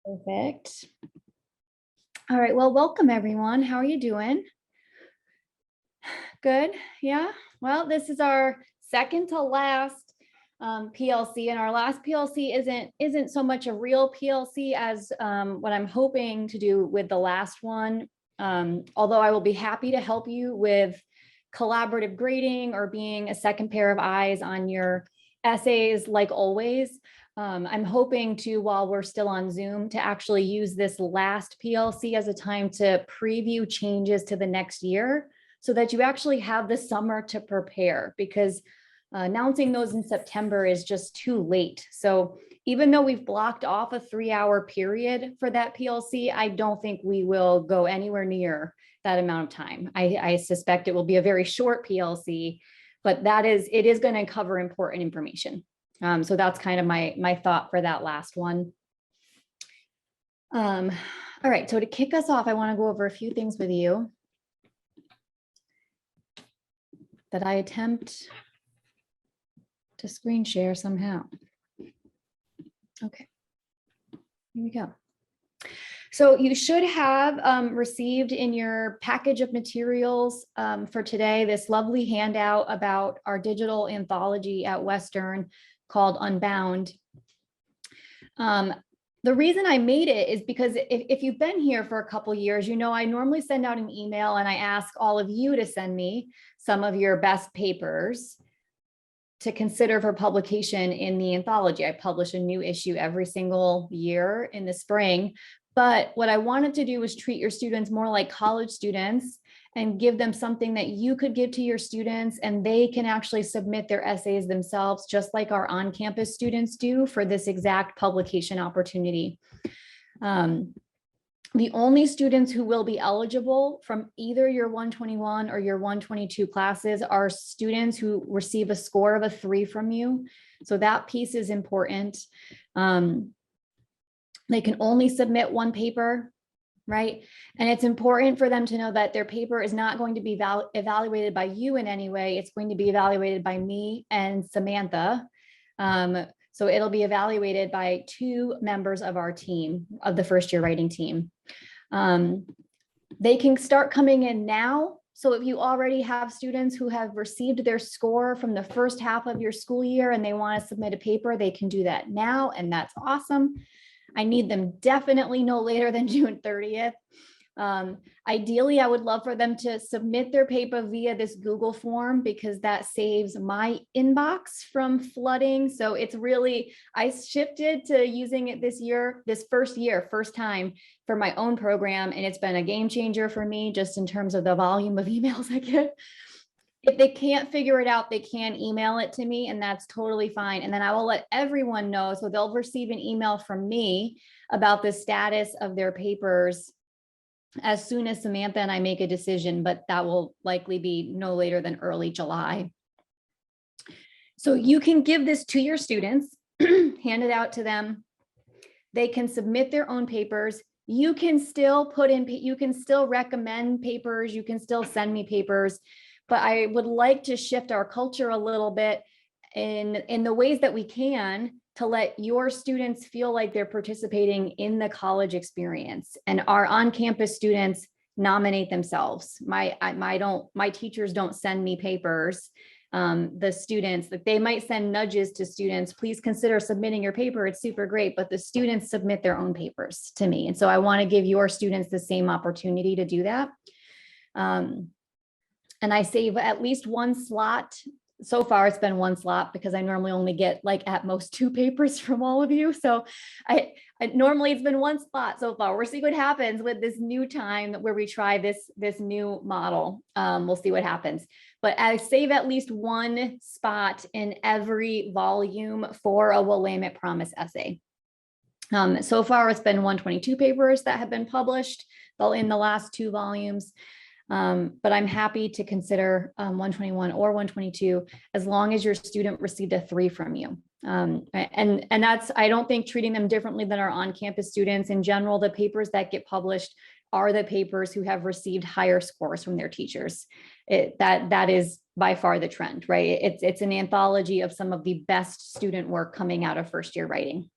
Perfect. All right, well, welcome everyone. How are you doing? Good, yeah. Well, this is our second to last PLC, and our last PLC isn't so much a real PLC as what I'm hoping to do with the last one. Although I will be happy to help you with collaborative grading or being a second pair of eyes on your essays, like always. I'm hoping to, while we're still on Zoom, to actually use this last PLC as a time to preview changes to the next year so that you actually have the summer to prepare, because announcing those in September is just too late. So even though we've blocked off a 3-hour period for that PLC, I don't think we will go anywhere near that amount of time. I suspect it will be a very short PLC, but it is going to cover important information. So that's kind of my thought for that last one. All right, so to kick us off, I want to go over a few things with you that I attempt to screen share somehow. Okay, here we go. So you should have received in your package of materials for today this lovely handout about our digital anthology at Western called Unbound. The reason I made it is because if you've been here for a couple of years, you know I normally send out an email and I ask all of you to send me some of your best papers to consider for publication in the anthology. I publish a new issue every single year in the spring. But what I wanted to do was treat your students more like college students and give them something that you could give to your students, and they can actually submit their essays themselves, just like our on-campus students do for this exact publication opportunity. The only students who will be eligible from either your 121 or your 122 classes are students who receive a score of a 3 from you. So that piece is important. They can only submit one paper, right? And it's important for them to know that their paper is not going to be evaluated by you in any way. It's going to be evaluated by me and Samantha. So it'll be evaluated by 2 members of our team, of the first year writing team. They can start coming in now. So if you already have students who have received their score from the first half of your school year and they want to submit a paper, they can do that now, and that's awesome. I need them definitely no later than June 30th. Ideally, I would love for them to submit their paper via this Google form, because that saves my inbox from flooding. So it's really, I shifted to using it this first time for my own program. And it's been a game changer for me just in terms of the volume of emails I get. If they can't figure it out, they can email it to me, and that's totally fine. And then I will let everyone know. So they'll receive an email from me about the status of their papers as soon as Samantha and I make a decision, but that will likely be no later than early July. So you can give this to your students, hand it out to them. They can submit their own papers. You can still you can still recommend papers. You can still send me papers. But I would like to shift our culture a little bit in the ways that we can to let your students feel like they're participating in the college experience. And our on-campus students nominate themselves. My teachers don't send me papers. The students, like, they might send nudges to students, please consider submitting your paper. It's super great, but the students submit their own papers to me. And so I want to give your students the same opportunity to do that. And I save at least one slot. So far, it's been one slot because I normally only get like at most 2 papers from all of you. So I normally it's been one slot so far. We'll see what happens with this new time where we try this new model. We'll see what happens. But I save at least one spot in every volume for a Willamette Promise essay. So far, it's been 122 papers that have been published in the last 2 volumes. But I'm happy to consider 121 or 122 as long as your student received a 3 from you. And that's, I don't think, treating them differently than our on-campus students. In general, the papers that get published are the papers who have received higher scores from their teachers. That is by far the trend, right? It's an anthology of some of the best student work coming out of first year writing.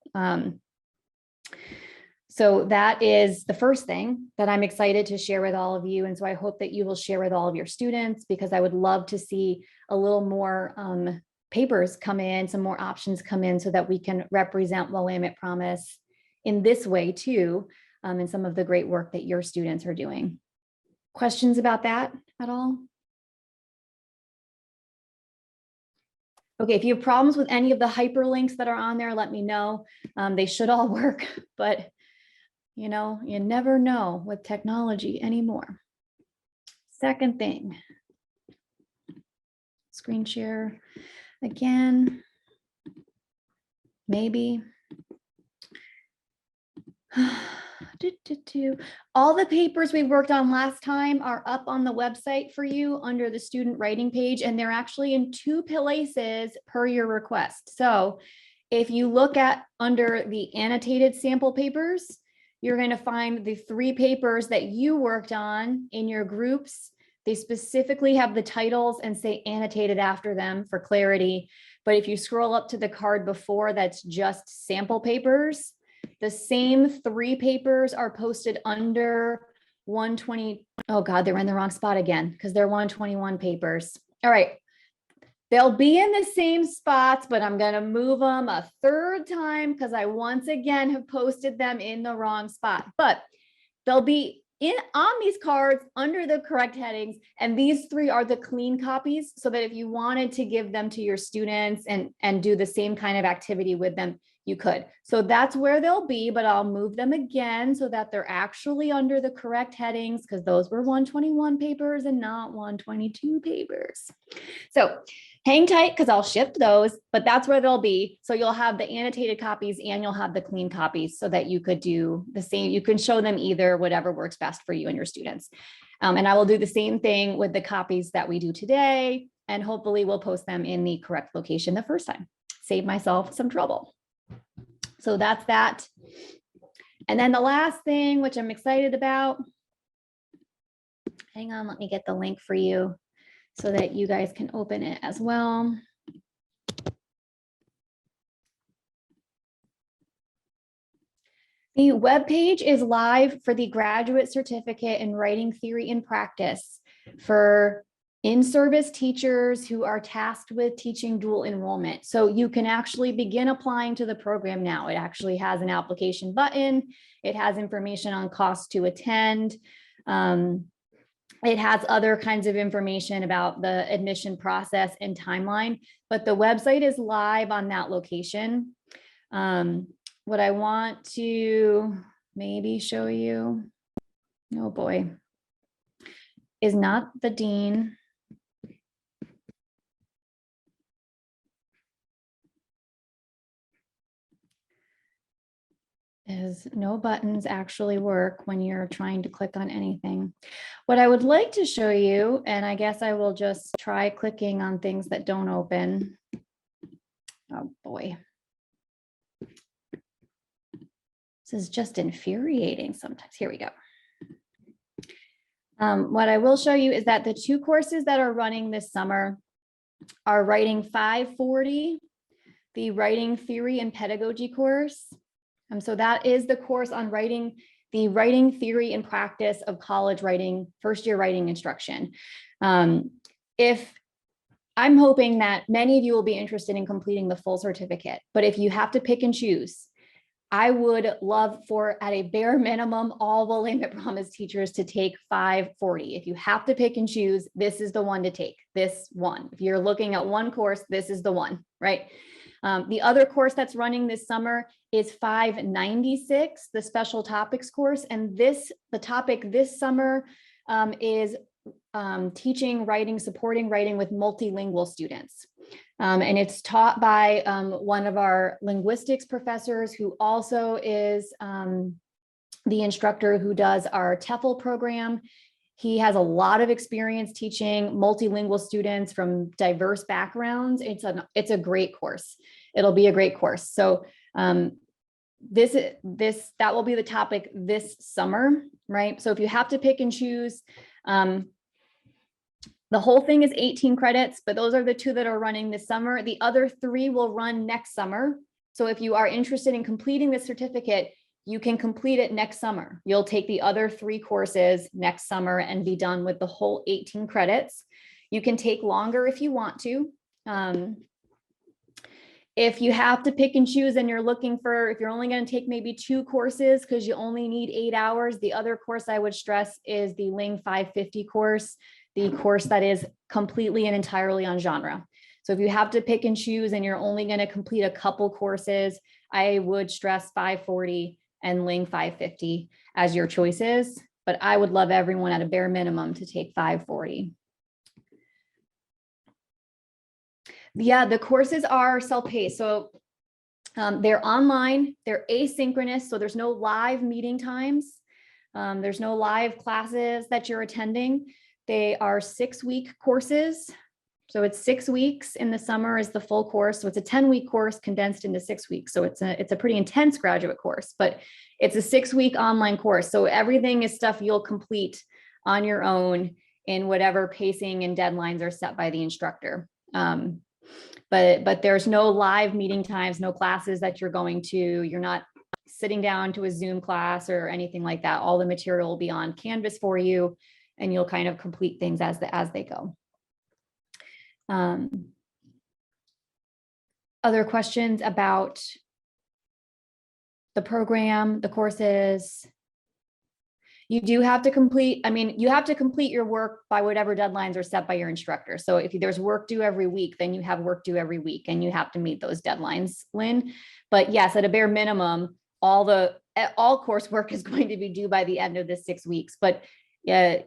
So that is the first thing that I'm excited to share with all of you. And so I hope that you will share with all of your students, because I would love to see a little more papers come in, some more options come in, so that we can represent Willamette Promise in this way too, and some of the great work that your students are doing. Questions about that at all? Okay, if you have problems with any of the hyperlinks that are on there, let me know. They should all work, but you know, you never know with technology anymore. Second thing, screen share again, maybe. All the papers we worked on last time are up on the website for you under the student writing page, and they're actually in 2 places per your request. So if you look at under the annotated sample papers, you're going to find the 3 papers that you worked on in your groups. They specifically have the titles and say annotated after them for clarity. But if you scroll up to the card before, that's just sample papers. The same 3 papers are posted under 120. Oh God, they're in the wrong spot again because they're 121 papers. All right. They'll be in the same spots, but I'm going to move them a 3rd time because I once again have posted them in the wrong spot. But they'll be on these cards under the correct headings. And these 3 are the clean copies, so that if you wanted to give them to your students and do the same kind of activity with them, you could. So that's where they'll be, but I'll move them again so that they're actually under the correct headings, because those were 121 papers and not 122 papers. So hang tight because I'll shift those, but that's where they'll be. So you'll have the annotated copies and you'll have the clean copies, so that you could do the same. You can show them either, whatever works best for you and your students. And I will do the same thing with the copies that we do today, and hopefully we'll post them in the correct location the first time. Save myself some trouble. So that's that. And then the last thing, which I'm excited about, hang on, let me get the link for you so that you guys can open it as well. The webpage is live for the graduate certificate in writing theory and practice for in-service teachers who are tasked with teaching dual enrollment. So you can actually begin applying to the program now. It actually has an application button. It has information on cost to attend. It has other kinds of information about the admission process and timeline, but the website is live on that location. What I want to maybe show you, oh boy, is not the dean. Is no buttons actually work when you're trying to click on anything. What I would like to show you, and I guess I will just try clicking on things that don't open. Oh boy. This is just infuriating sometimes. Here we go. What I will show you is that the 2 courses that are running this summer are Writing 540, the Writing Theory and Pedagogy course. So that is the course on writing, the writing theory and practice of college writing, first-year writing instruction. If I'm hoping that many of you will be interested in completing the full certificate, but if you have to pick and choose, I would love for, at a bare minimum, all Willamette Promise teachers to take 540. If you have to pick and choose, this is the one to take, this one. If you're looking at one course, this is the one, right? The other course that's running this summer is 596, the special topics course. And the topic this summer is teaching writing, supporting writing with multilingual students. And it's taught by one of our linguistics professors, who also is the instructor who does our TEFL program. He has a lot of experience teaching multilingual students from diverse backgrounds. It's a great course. It'll be a great course. So that will be the topic this summer, right? So if you have to pick and choose, the whole thing is 18 credits, but those are the 2 that are running this summer. The other 3 will run next summer. So if you are interested in completing the certificate, you can complete it next summer. You'll take the other 3 courses next summer and be done with the whole 18 credits. You can take longer if you want to. If you have to pick and choose and you're looking for, if you're only going to take maybe 2 courses because you only need 8 hours, the other course I would stress is the Ling 550 course, the course that is completely and entirely on genre. So if you have to pick and choose and you're only going to complete a couple courses, I would stress 540 and Ling 550 as your choices, but I would love everyone at a bare minimum to take 540. Yeah, the courses are self-paced. So they're online, they're asynchronous. So there's no live meeting times. There's no live classes that you're attending. They are 6-week courses. So it's 6 weeks in the summer is the full course. So it's a 10-week course condensed into 6 weeks. So it's a pretty intense graduate course, but it's a 6-week online course. So everything is stuff you'll complete on your own in whatever pacing and deadlines are set by the instructor. But there's no live meeting times, no classes that you're going to, you're not sitting down to a Zoom class or anything like that. All the material will be on Canvas for you, and you'll kind of complete things as they go. Other questions about the program, the courses? You do have to complete, you have to complete your work by whatever deadlines are set by your instructor. So if there's work due every week, then you have work due every week and you have to meet those deadlines, Lynn. But yes, at a bare minimum, all coursework is going to be due by the end of the 6 weeks. But I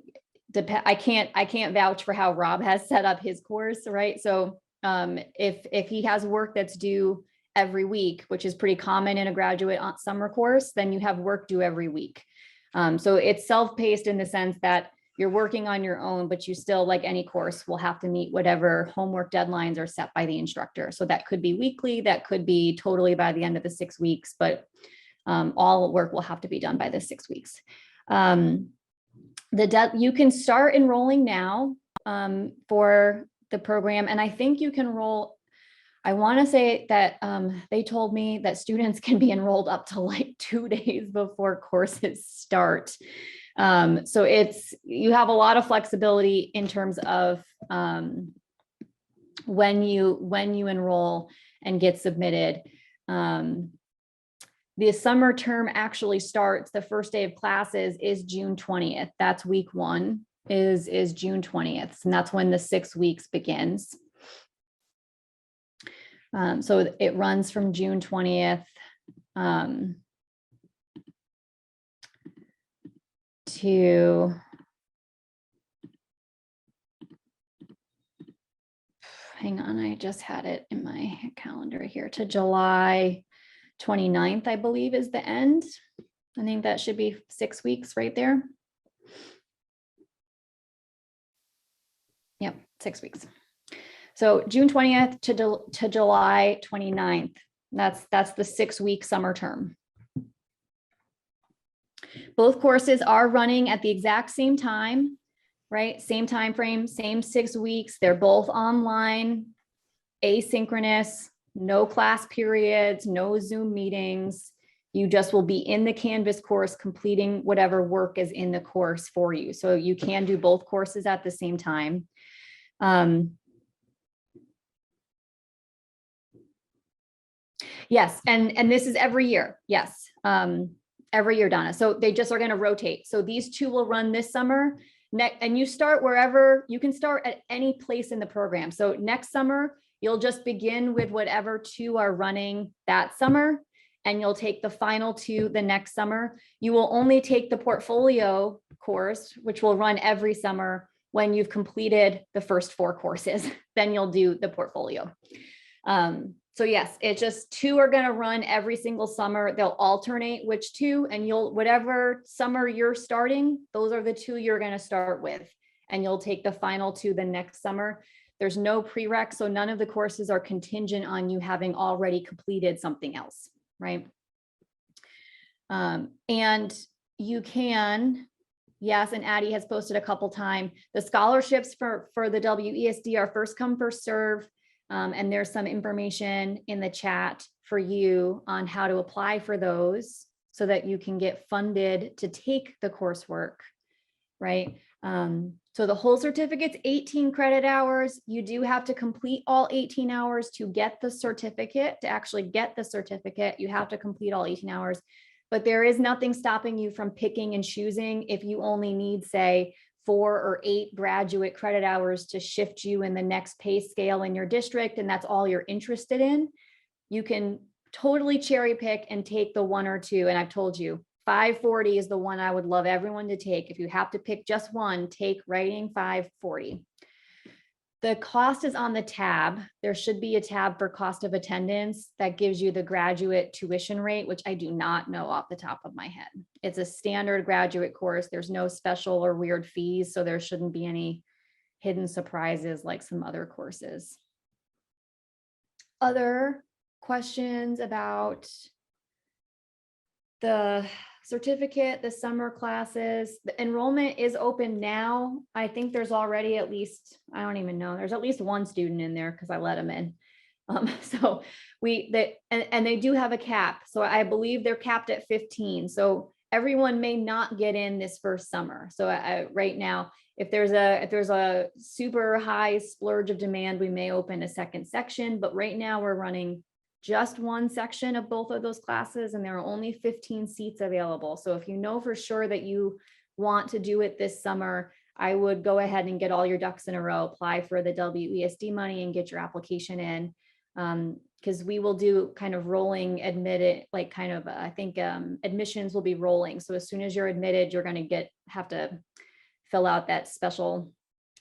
can't vouch for how Rob has set up his course, right? So if he has work that's due every week, which is pretty common in a graduate summer course, then you have work due every week. So it's self-paced in the sense that you're working on your own, but you still, like any course, will have to meet whatever homework deadlines are set by the instructor. So that could be weekly, that could be totally by the end of the 6 weeks, but all work will have to be done by the 6 weeks. You can start enrolling now for the program, and I think you can enroll. I want to say that they told me that students can be enrolled up to like 2 days before courses start. So you have a lot of flexibility in terms of when you enroll and get submitted. The summer term actually starts, the first day of classes is June 20th. That's week 1 is June 20th. And that's when the 6 weeks begins. So it runs from June 20th to, hang on, I just had it in my calendar here, to July 29th, I believe, is the end. I think that should be 6 weeks right there. Yep, 6 weeks. So June 20th to July 29th, that's the 6-week summer term. Both courses are running at the exact same time, right? Same time frame, same 6 weeks. They're both online, asynchronous, no class periods, no Zoom meetings. You just will be in the Canvas course completing whatever work is in the course for you. So you can do both courses at the same time. Yes, and this is every year. Yes, every year, Donna. So they just are going to rotate. So these 2 will run this summer. And you start wherever, you can start at any place in the program. So next summer, you'll just begin with whatever 2 are running that summer, and you'll take the final 2 the next summer. You will only take the portfolio course, which will run every summer, when you've completed the first 4 courses. Then you'll do the portfolio. So yes, it's just 2 are going to run every single summer. They'll alternate which 2, and whatever summer you're starting, those are the 2 you're going to start with, and you'll take the final 2 the next summer. There's no prereq, so none of the courses are contingent on you having already completed something else, right? And you can, yes, and Addie has posted a couple times, the scholarships for the WESD are first come, first serve. And there's some information in the chat for you on how to apply for those. so that you can get funded to take the coursework, right? So the whole certificate's 18 credit hours. You do have to complete all 18 hours to get the certificate. To actually get the certificate, you have to complete all 18 hours. But there is nothing stopping you from picking and choosing if you only need, say, 4 or 8 graduate credit hours to shift you in the next pay scale in your district, and that's all you're interested in. You can totally cherry pick and take the 1 or 2. And I've told you, 540 is the one I would love everyone to take. If you have to pick just one, take writing 540. The cost is on the tab. There should be a tab for cost of attendance that gives you the graduate tuition rate, which I do not know off the top of my head. It's a standard graduate course. There's no special or weird fees, so there shouldn't be any hidden surprises like some other courses. Other questions about the certificate, the summer classes? The enrollment is open now. I think there's already at least, I don't even know, there's at least 1 student in there because I let them in. So they do have a cap. So I believe they're capped at 15. So everyone may not get in this first summer. So right now, if there's a super high splurge of demand, we may open a second section, but right now we're running just 1 section of both of those classes, and there are only 15 seats available. So if you know for sure that you want to do it this summer, I would go ahead and get all your ducks in a row, apply for the WESD money and get your application in. Because we will do kind of rolling admitted, like kind of, I think admissions will be rolling. So as soon as you're admitted, you're going to have to fill out that special,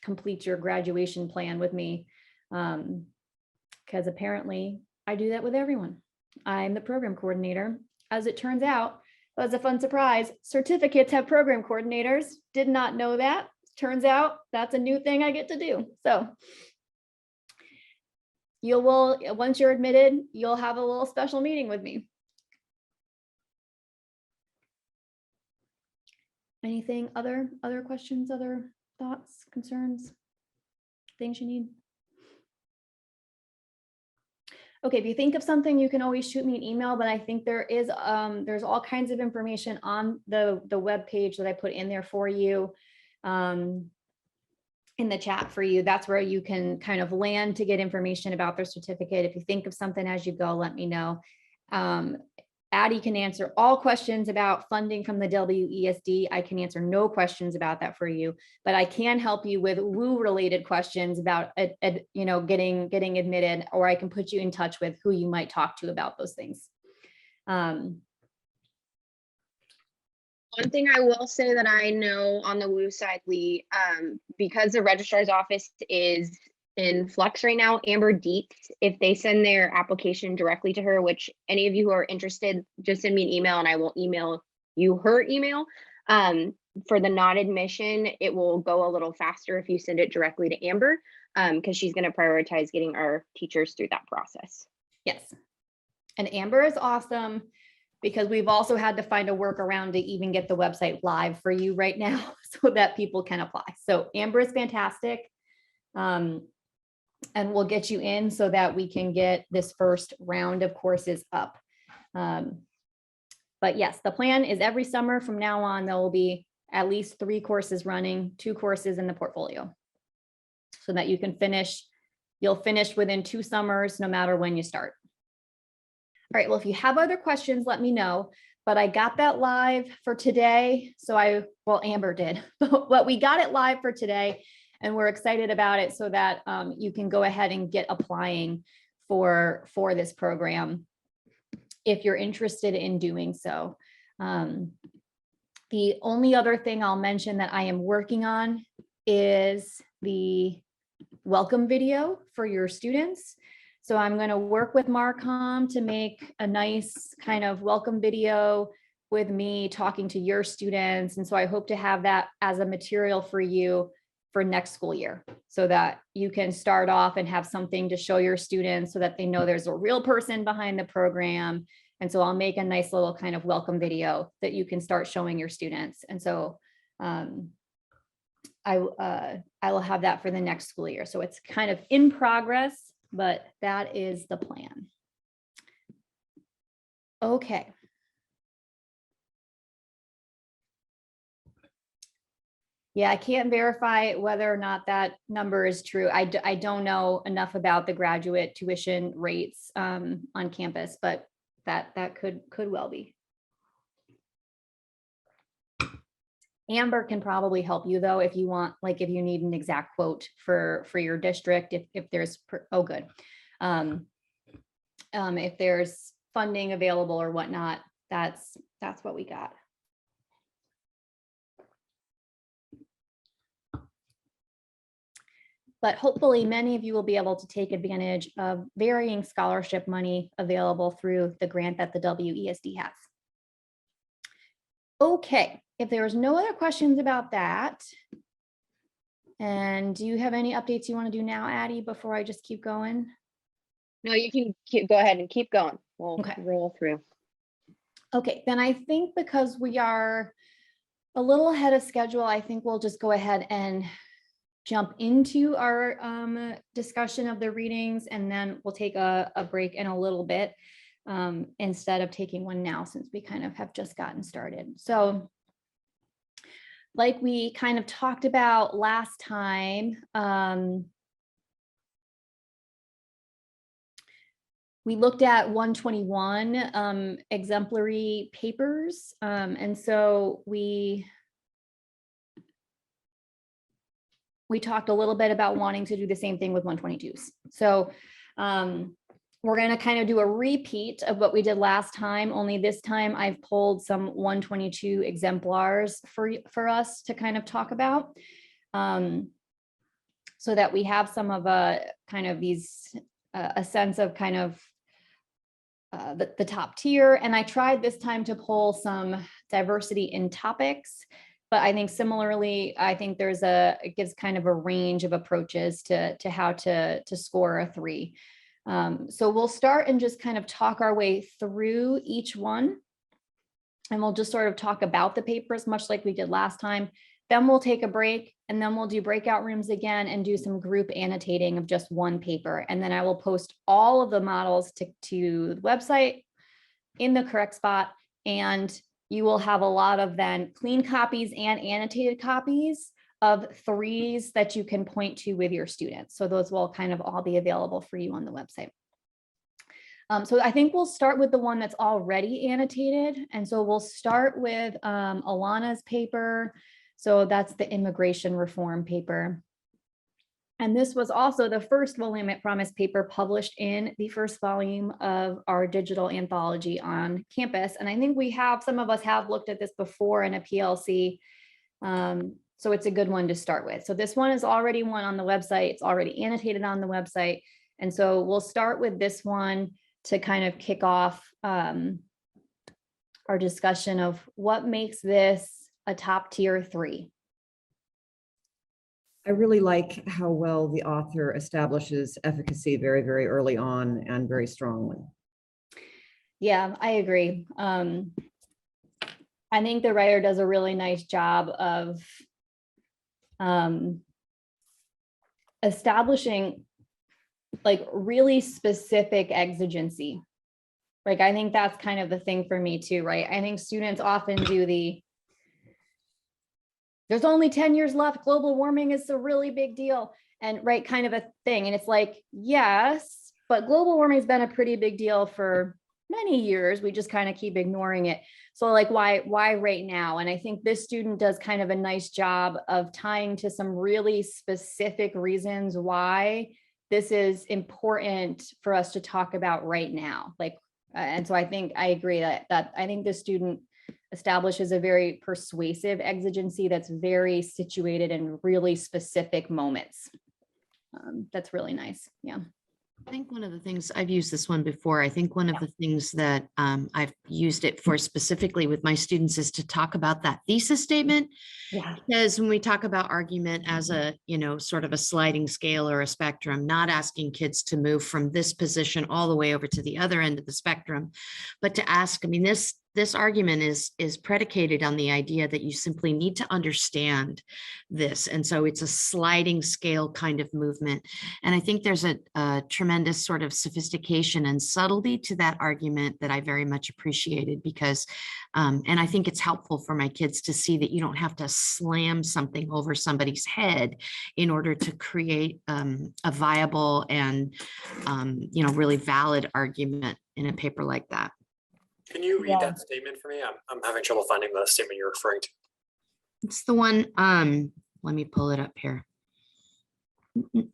complete your graduation plan with me. Because apparently I do that with everyone. I'm the program coordinator. As it turns out, that was a fun surprise. Certificates have program coordinators. Did not know that. Turns out that's a new thing I get to do. So once you're admitted, you'll have a little special meeting with me. Anything other questions, other thoughts, concerns, things you need? Okay, if you think of something, you can always shoot me an email, but I think there's all kinds of information on the web page that I put in there for you, in the chat for you. That's where you can kind of land to get information about their certificate. If you think of something as you go, let me know. Addie can answer all questions about funding from the WESD. I can answer no questions about that for you, but I can help you with WU related questions about, getting admitted, or I can put you in touch with who you might talk to about those things. One thing I will say that I know on the WU side, Lee, because the registrar's office is in flux right now, Amber Dietz, if they send their application directly to her, which any of you who are interested, just send me an email and I will email you her email. For the non-admission, it will go a little faster if you send it directly to Amber, because she's going to prioritize getting our teachers through that process. Yes. And Amber is awesome, because we've also had to find a workaround to even get the website live for you right now so that people can apply. So Amber is fantastic. And we'll get you in so that we can get this first round of courses up. But yes, the plan is every summer from now on, there will be at least 3 courses running, 2 courses in the portfolio, so that you can finish. You'll finish within 2 summers, no matter when you start. All right, well, if you have other questions, let me know. But I got that live for today. So Amber did, but we got it live for today. And we're excited about it, so that you can go ahead and get applying for this program if you're interested in doing so. The only other thing I'll mention that I am working on is the welcome video for your students. So I'm going to work with Marcom to make a nice kind of welcome video with me talking to your students. And so I hope to have that as a material for you for next school year, so that you can start off and have something to show your students, so that they know there's a real person behind the program. And so I'll make a nice little kind of welcome video that you can start showing your students. And so I will have that for the next school year. So it's kind of in progress, but that is the plan. Okay. Yeah, I can't verify whether or not that number is true. I don't know enough about the graduate tuition rates on campus, but that could well be. Amber can probably help you though, if you want, like, if you need an exact quote for your district, if there's, oh, good. If there's funding available or whatnot, that's what we got. But hopefully many of you will be able to take advantage of varying scholarship money available through the grant that the WESD has. Okay, if there's no other questions about that, and do you have any updates you want to do now, Addie, before I just keep going? No, you can go ahead and keep going. We'll Okay. roll through. Okay, then I think because we are a little ahead of schedule, I think we'll just go ahead and jump into our discussion of the readings, and then we'll take a break in a little bit instead of taking one now, since we kind of have just gotten started. So like we kind of talked about last time, we looked at 121 exemplary papers. And so we talked a little bit about wanting to do the same thing with 122s. So we're going to kind of do a repeat of what we did last time, only this time I've pulled some 122 exemplars for us to kind of talk about, so that we have some of a kind of these, a sense of kind of the top tier. And I tried this time to pull some diversity in topics. But I think similarly, I think it gives kind of a range of approaches to how to score a 3. So we'll start and just kind of talk our way through each one. And we'll just sort of talk about the papers, much like we did last time. Then we'll take a break, and then we'll do breakout rooms again and do some group annotating of just one paper. And then I will post all of the models to the website in the correct spot, and you will have a lot of then clean copies and annotated copies of 3s that you can point to with your students. So those will kind of all be available for you on the website. So I think we'll start with the one that's already annotated. And so we'll start with Alana's paper. So that's the immigration reform paper. And this was also the first Willamette Promise paper published in the first volume of our digital anthology on campus. And I think some of us have looked at this before in a PLC. So it's a good one to start with. So this one is already one on the website. It's already annotated on the website. And so we'll start with this one to kind of kick off our discussion of what makes this a top tier 3. I really like how well the author establishes efficacy very, very early on and very strongly. Yeah, I agree. I think the writer does a really nice job of establishing like really specific exigency. Like, I think that's kind of the thing for me too, right? I think students often do there's only 10 years left, global warming is a really big deal, and right, kind of a thing. And it's like, yes, but global warming has been a pretty big deal for many years. We just kind of keep ignoring it. So like, why right now? And I think this student does kind of a nice job of tying to some really specific reasons why this is important for us to talk about right now. Like, and so I think I agree that I think this student establishes a very persuasive exigency that's very situated in really specific moments. That's really nice. Yeah. I think one of the things, I've used this one before, I think one of the things that I've used it for specifically with my students is to talk about that thesis statement. Yeah. Because when we talk about argument as a, sort of a sliding scale or a spectrum, not asking kids to move from this position all the way over to the other end of the spectrum, but to ask, this this argument is predicated on the idea that you simply need to understand this. And so it's a sliding scale kind of movement. And I think there's a tremendous sort of sophistication and subtlety to that argument that I very much appreciated, because, and I think it's helpful for my kids to see that you don't have to slam something over somebody's head in order to create a viable and, really valid argument in a paper like that. Can you read Yeah. that statement for me? I'm having trouble finding the statement you're referring to. It's the one, let me pull it up here.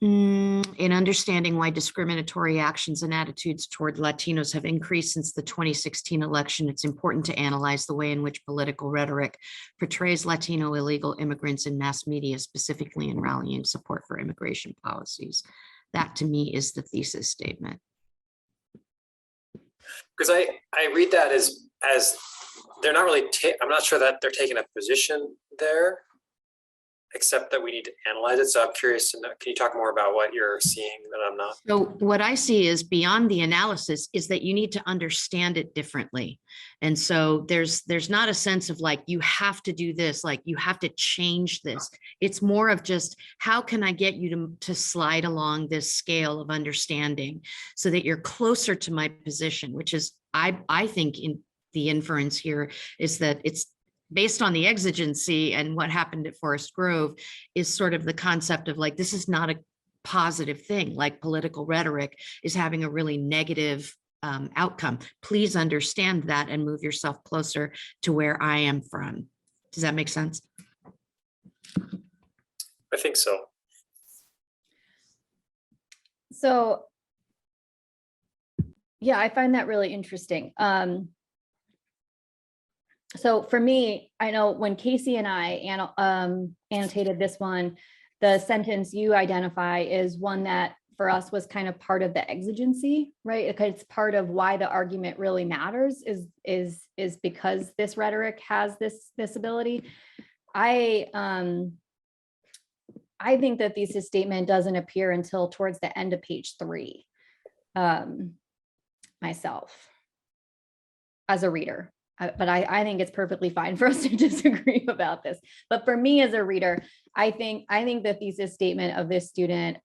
In understanding why discriminatory actions and attitudes toward Latinos have increased since the 2016 election, it's important to analyze the way in which political rhetoric portrays Latino illegal immigrants in mass media, specifically in rallying support for immigration policies. That to me is the thesis statement. Because I read that as they're not really, I'm not sure that they're taking a position there, except that we need to analyze it. So I'm curious to know, can you talk more about what you're seeing that I'm not? So what I see is beyond the analysis is that you need to understand it differently. And so there's not a sense of like, you have to do this, like you have to change this. It's more of just, how can I get you to slide along this scale of understanding so that you're closer to my position, which is, I think in the inference here is that it's based on the exigency and what happened at Forest Grove is sort of the concept of like, this is not a positive thing, like political rhetoric is having a really negative outcome. Please understand that and move yourself closer to where I am from. Does that make sense? I think so. So, yeah, I find that really interesting. So for me, I know when Casey and I annotated this one, the sentence you identify is one that for us was kind of part of the exigency, right? Because it's part of why the argument really matters is because this rhetoric has this ability. I think that thesis statement doesn't appear until towards the end of page 3, myself as a reader. But I think it's perfectly fine for us to disagree about this. But for me as a reader, I think the thesis statement of this student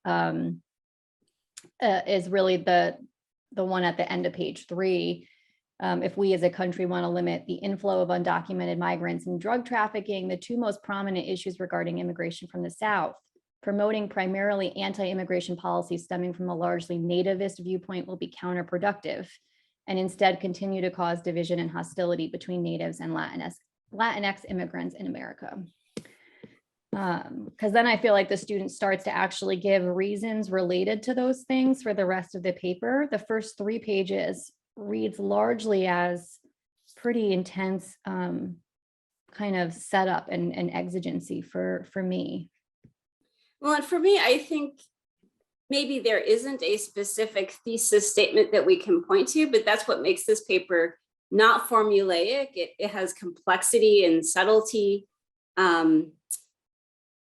is really the one at the end of page 3. If we as a country want to limit the inflow of undocumented migrants and drug trafficking, the two most prominent issues regarding immigration from the South, promoting primarily anti-immigration policies stemming from a largely nativist viewpoint will be counterproductive, and instead continue to cause division and hostility between natives and Latinx immigrants in America. Because then I feel like the student starts to actually give reasons related to those things for the rest of the paper. The first 3 pages reads largely as pretty intense kind of setup and exigency for me. Well, and for me, I think maybe there isn't a specific thesis statement that we can point to, but that's what makes this paper not formulaic. It has complexity and subtlety.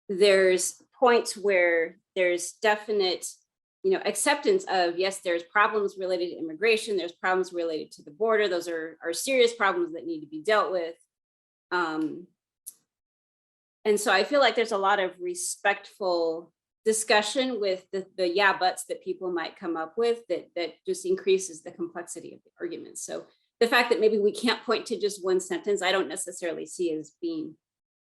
There's points where there's definite, acceptance of, yes, there's problems related to immigration, there's problems related to the border. Those are serious problems that need to be dealt with. And so I feel like there's a lot of respectful discussion with the yeah buts that people might come up with that just increases the complexity of the argument. So the fact that maybe we can't point to just one sentence, I don't necessarily see as being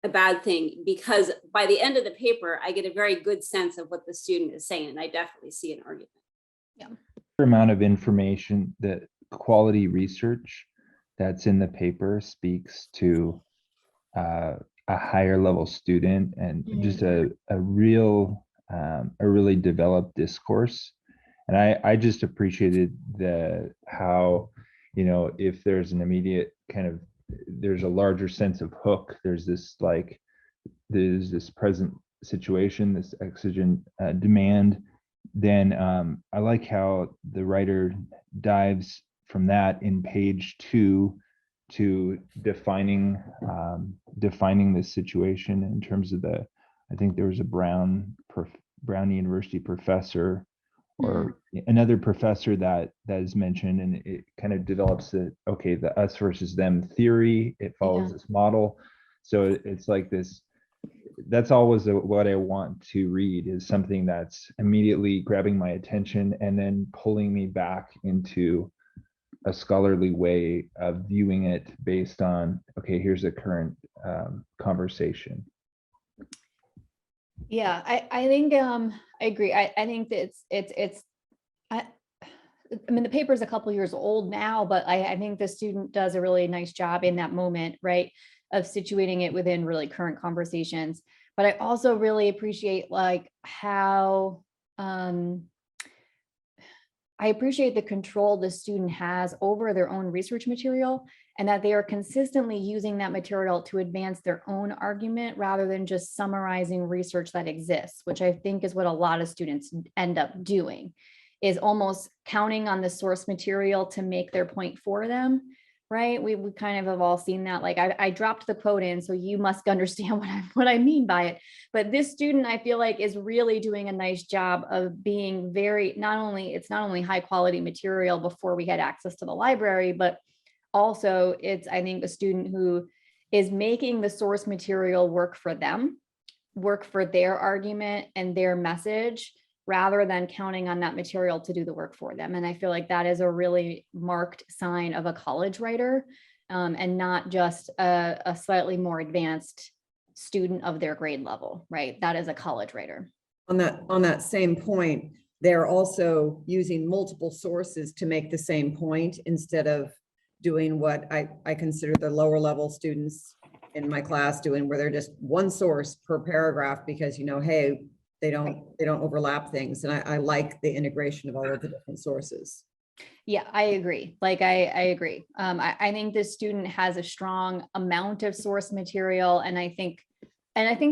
a bad thing, because by the end of the paper, I get a very good sense of what the student is saying, and I definitely see an argument. Yeah. Amount of information, that quality research that's in the paper speaks to a higher level student and just a really developed discourse. And I just appreciated how, if there's an immediate kind of, there's a larger sense of hook, there's this present situation, this exigent demand, then I like how the writer dives from that in page 2 to defining this situation in terms of I think there was a Brown University professor or another professor that is mentioned, and it kind of develops the us versus them theory. It follows Yeah. this model. So it's like this, that's always what I want to read, is something that's immediately grabbing my attention and then pulling me back into a scholarly way of viewing it based on, okay, here's a current conversation. Yeah, I think I agree. I think that I mean, the paper is a couple years old now, but I think the student does a really nice job in that moment, right, of situating it within really current conversations. But I also really appreciate like how I appreciate the control the student has over their own research material, and that they are consistently using that material to advance their own argument rather than just summarizing research that exists, which I think is what a lot of students end up doing, is almost counting on the source material to make their point for them, right? We kind of have all seen that. Like I dropped the quote in, so you must understand what I mean by it. But this student, I feel like, is really doing a nice job of being very, it's not only high quality material before we had access to the library, but also it's, I think, a student who is making the source material work for them, work for their argument and their message, rather than counting on that material to do the work for them. And I feel like that is a really marked sign of a college writer, and not just a slightly more advanced student of their grade level, right? That is a college writer. On that same point, they're also using multiple sources to make the same point, instead of doing what I consider the lower level students in my class doing, where they're just one source per paragraph because, hey, they don't overlap things. And I like the integration of all of the different sources. Yeah, I agree. Like, I agree. I think this student has a strong amount of source material, and I think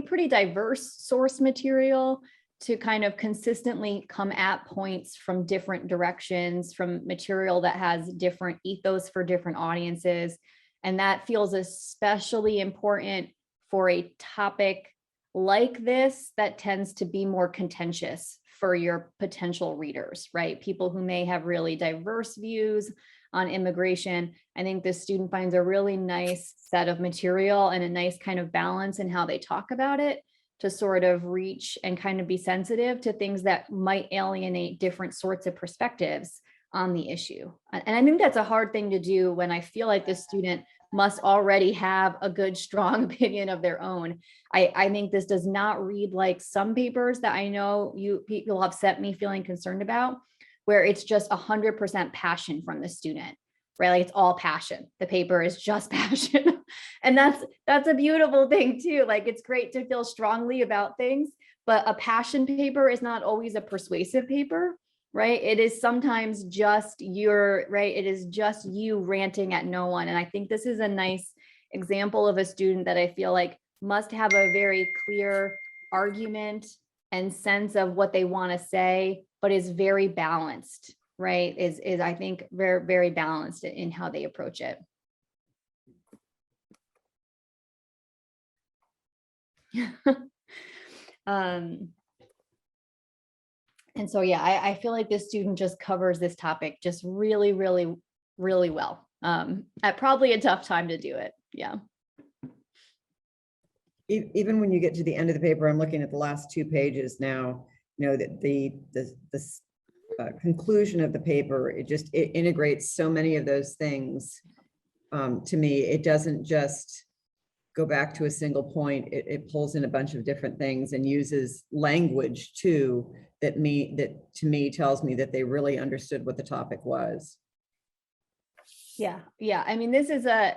pretty diverse source material to kind of consistently come at points from different directions, from material that has different ethos for different audiences. And that feels especially important for a topic like this that tends to be more contentious for your potential readers, right? People who may have really diverse views on immigration. I think this student finds a really nice set of material and a nice kind of balance in how they talk about it, to sort of reach and kind of be sensitive to things that might alienate different sorts of perspectives on the issue. And I think that's a hard thing to do when I feel like the student must already have a good, strong opinion of their own. I think this does not read like some papers that I know people have sent me feeling concerned about, where it's just 100% passion from the student, right? Like it's all passion. The paper is just passion. And that's a beautiful thing too. Like it's great to feel strongly about things, but a passion paper is not always a persuasive paper, right? It is sometimes just it is just you ranting at no one. And I think this is a nice example of a student that I feel like must have a very clear argument and sense of what they want to say, but is very balanced, right? Is I think very, very balanced in how they approach it. And so, yeah, I feel like this student just covers this topic just really, really, really well. At probably a tough time to do it. Yeah. Even when you get to the end of the paper, I'm looking at the last 2 pages now, that the conclusion of the paper, it integrates so many of those things. To me, it doesn't just go back to a single point. It pulls in a bunch of different things and uses language too that to me tells me that they really understood what the topic was. Yeah. I mean, this is a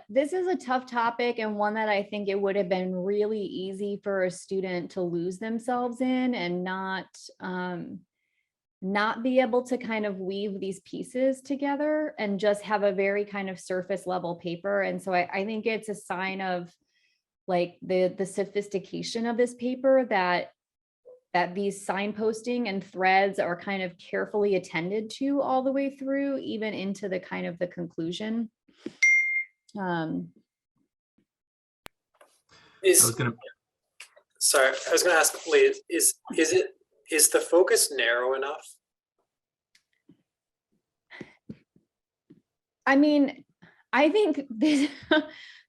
tough topic, and one that I think it would have been really easy for a student to lose themselves in and not be able to kind of weave these pieces together and just have a very kind of surface level paper. And so I think it's a sign of like the sophistication of this paper, that these signposting and threads are kind of carefully attended to all the way through, even into the kind of the conclusion. Sorry, I was gonna ask, Lee, is the focus narrow enough I mean, I think this,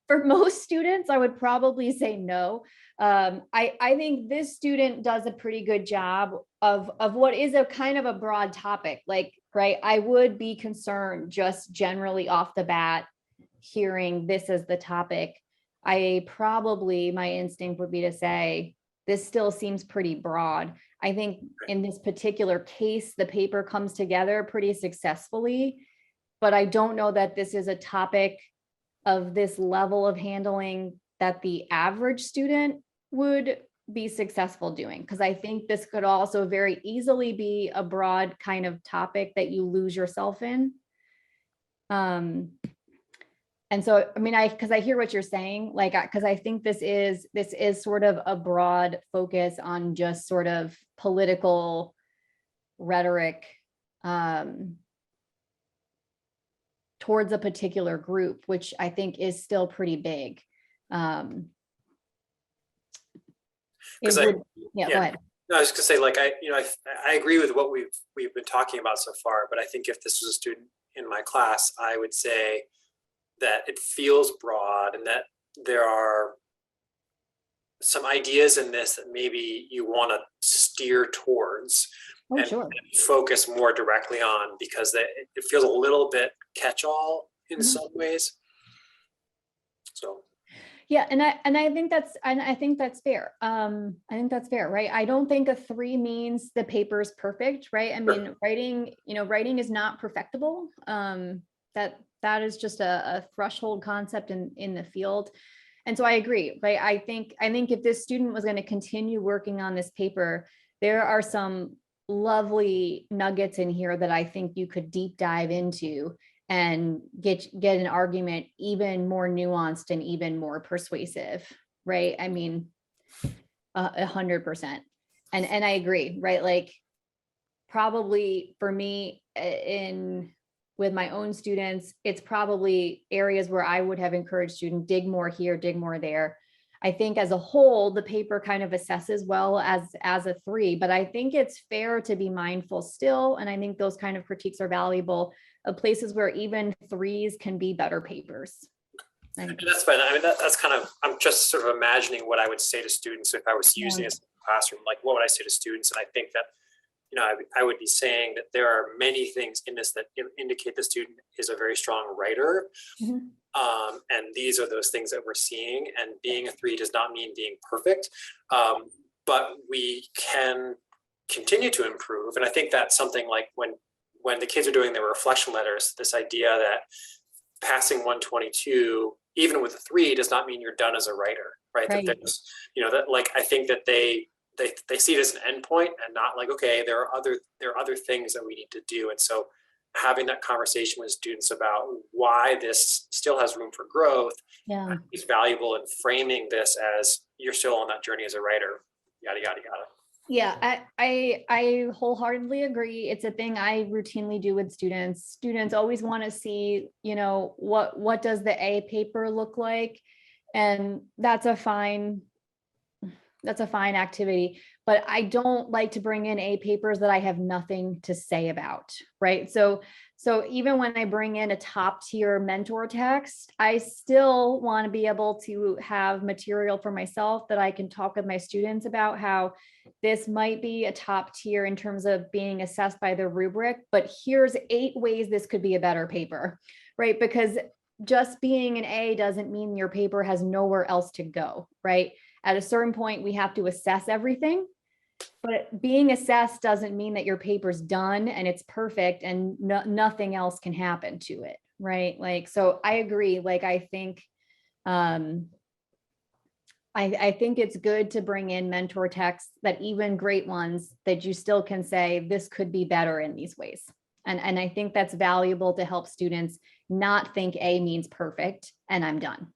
for most students, I would probably say no. I think this student does a pretty good job of what is a kind of a broad topic, like, right? I would be concerned just generally off the bat, hearing this as the topic. My instinct would be to say, this still seems pretty broad. I think in this particular case, the paper comes together pretty successfully, but I don't know that this is a topic of this level of handling that the average student would be successful doing. Because I think this could also very easily be a broad kind of topic that you lose yourself in. And so, I mean, because I hear what you're saying, like, because I think this is sort of a broad focus on just sort of political rhetoric towards a particular group, which I think is still pretty big. Yeah, go ahead. No, I was gonna say, like, I agree with what we've been talking about so far, but I think if this was a student in my class, I would say that it feels broad and that there are some ideas in this that maybe you want to steer towards and focus more directly on, because it feels a little bit catch-all in some ways. So. Yeah, and I think that's fair. I think that's fair, right? I don't think a 3 means the paper's perfect, right? I mean, writing is not perfectible. That is just a threshold concept in the field. And so I agree, right? I think if this student was going to continue working on this paper, there are some lovely nuggets in here that I think you could deep dive into and get an argument even more nuanced and even more persuasive, right? I mean, 100%. And I agree, right? Like, probably for me, with my own students, it's probably areas where I would have encouraged students, dig more here, dig more there. I think as a whole, the paper kind of assesses well as a 3, but I think it's fair to be mindful still. And I think those kind of critiques are valuable of places where even 3s can be better papers. And that's fine. I mean, that's kind of, I'm just sort of imagining what I would say to students if I was using this in the classroom. Like, what would I say to students? And I think that, I would be saying that there are many things in this that indicate the student is a very strong writer. And these are those things that we're seeing. And being a 3 does not mean being perfect, but we can continue to improve. And I think that's something like when the kids are doing their reflection letters, this idea that passing 122, even with a 3, does not mean you're done as a writer, right? That there's, that, like, I think that they see it as an endpoint and not like, okay, there are other things that we need to do. And so having that conversation with students about why this still has room for growth is valuable, in framing this as you're still on that journey as a writer, yada, yada, yada. Yeah, I wholeheartedly agree. It's a thing I routinely do with students. Students always want to see, what does the A paper look like? And that's a fine activity, but I don't like to bring in A papers that I have nothing to say about, right? So even when I bring in a top tier mentor text, I still want to be able to have material for myself that I can talk with my students about how this might be a top tier in terms of being assessed by the rubric, but here's 8 ways this could be a better paper, right? Because just being an A doesn't mean your paper has nowhere else to go, right? At a certain point, we have to assess everything, but being assessed doesn't mean that your paper's done and it's perfect and nothing else can happen to it, right? Like, so I agree. Like, I think it's good to bring in mentor texts, that even great ones, that you still can say, this could be better in these ways. And I think that's valuable to help students not think A means perfect and I'm done.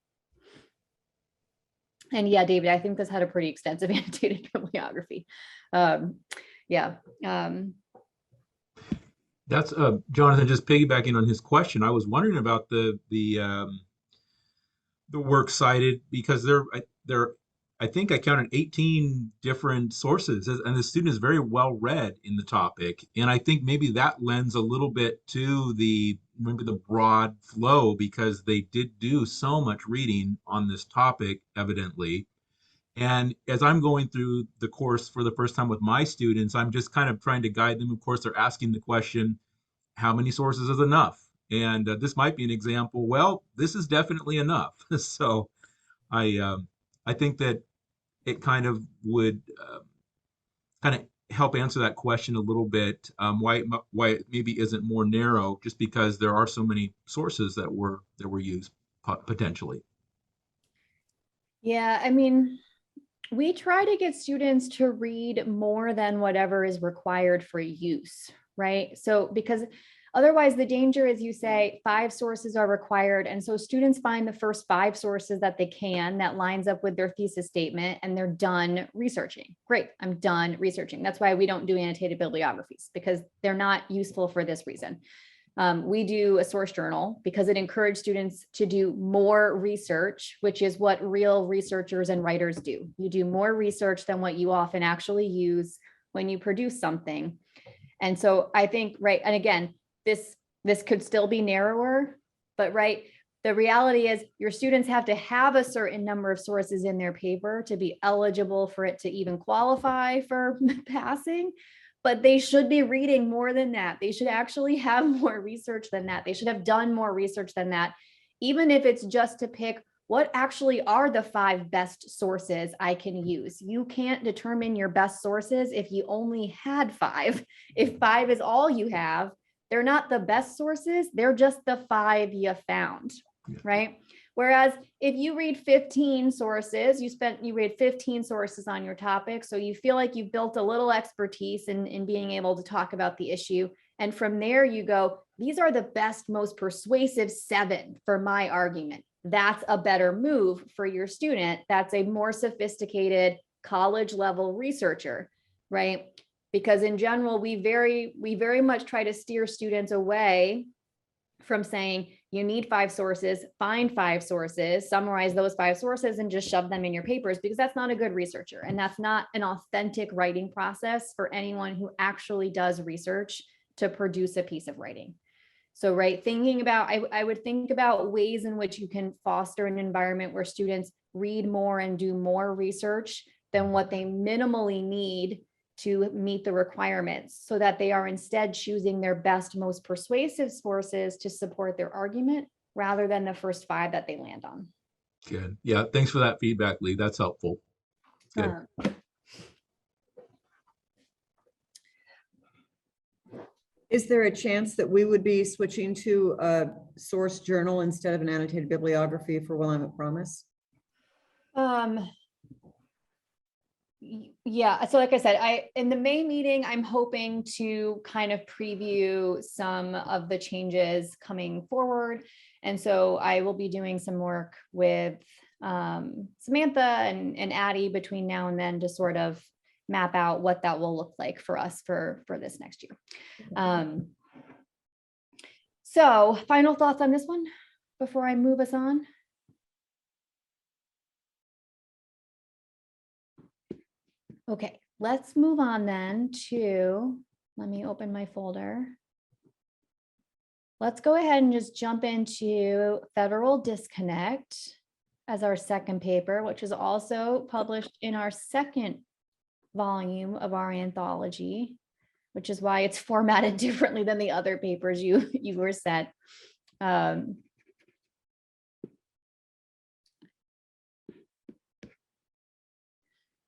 And yeah, David, I think this had a pretty extensive annotated bibliography. That's Jonathan, just piggybacking on his question. I was wondering about the works cited, because I think I counted 18 different sources, and the student is very well read in the topic. And I think maybe that lends a little bit to the maybe the broad flow, because they did do so much reading on this topic, evidently. And as I'm going through the course for the first time with my students, I'm just kind of trying to guide them. Of course, they're asking the question, how many sources is enough? And this might be an example. Well, this is definitely enough. So I think that it kind of would kind of help answer that question a little bit. Why it maybe isn't more narrow, just because there are so many sources that were used potentially. Yeah, I mean, we try to get students to read more than whatever is required for use, right? So because otherwise the danger is you say 5 sources are required. And so students find the first 5 sources that they can that lines up with their thesis statement and they're done researching. Great, I'm done researching. That's why we don't do annotated bibliographies, because they're not useful for this reason. We do a source journal because it encouraged students to do more research, which is what real researchers and writers do. You do more research than what you often actually use when you produce something. And so I think, right, and again, this could still be narrower, but right, the reality is your students have to have a certain number of sources in their paper to be eligible for it to even qualify for passing. But they should be reading more than that. They should actually have more research than that. They should have done more research than that, even if it's just to pick what actually are the 5 best sources I can use. You can't determine your best sources if you only had 5. If 5 is all you have, they're not the best sources. They're just the 5 you found, right? Whereas if you read 15 sources, you read 15 sources on your topic. So you feel like you've built a little expertise in being able to talk about the issue. And from there you go, these are the best, most persuasive 7 for my argument. That's a better move for your student. That's a more sophisticated college level researcher, right? Because in general, we very much try to steer students away from saying you need 5 sources, find 5 sources, summarize those 5 sources and just shove them in your papers, because that's not a good researcher. And that's not an authentic writing process for anyone who actually does research to produce a piece of writing. So, right, thinking about, I would think about ways in which you can foster an environment where students read more and do more research than what they minimally need to meet the requirements, so that they are instead choosing their best, most persuasive sources to support their argument rather than the first 5 that they land on. Good. Yeah. Thanks for that feedback, Lee. That's helpful. Good. Is there a chance that we would be switching to a source journal instead of an annotated bibliography for Willamette Promise? Yeah, so like I said, in the May meeting, I'm hoping to kind of preview some of the changes coming forward. And so I will be doing some work with Samantha and Addie between now and then to sort of map out what that will look like for us for this next year. So final thoughts on this one before I move us on? Okay, let's move on then to, let me open my folder. Let's go ahead and just jump into Federal Disconnect as our second paper, which is also published in our second volume of our anthology, which is why it's formatted differently than the other papers you were sent.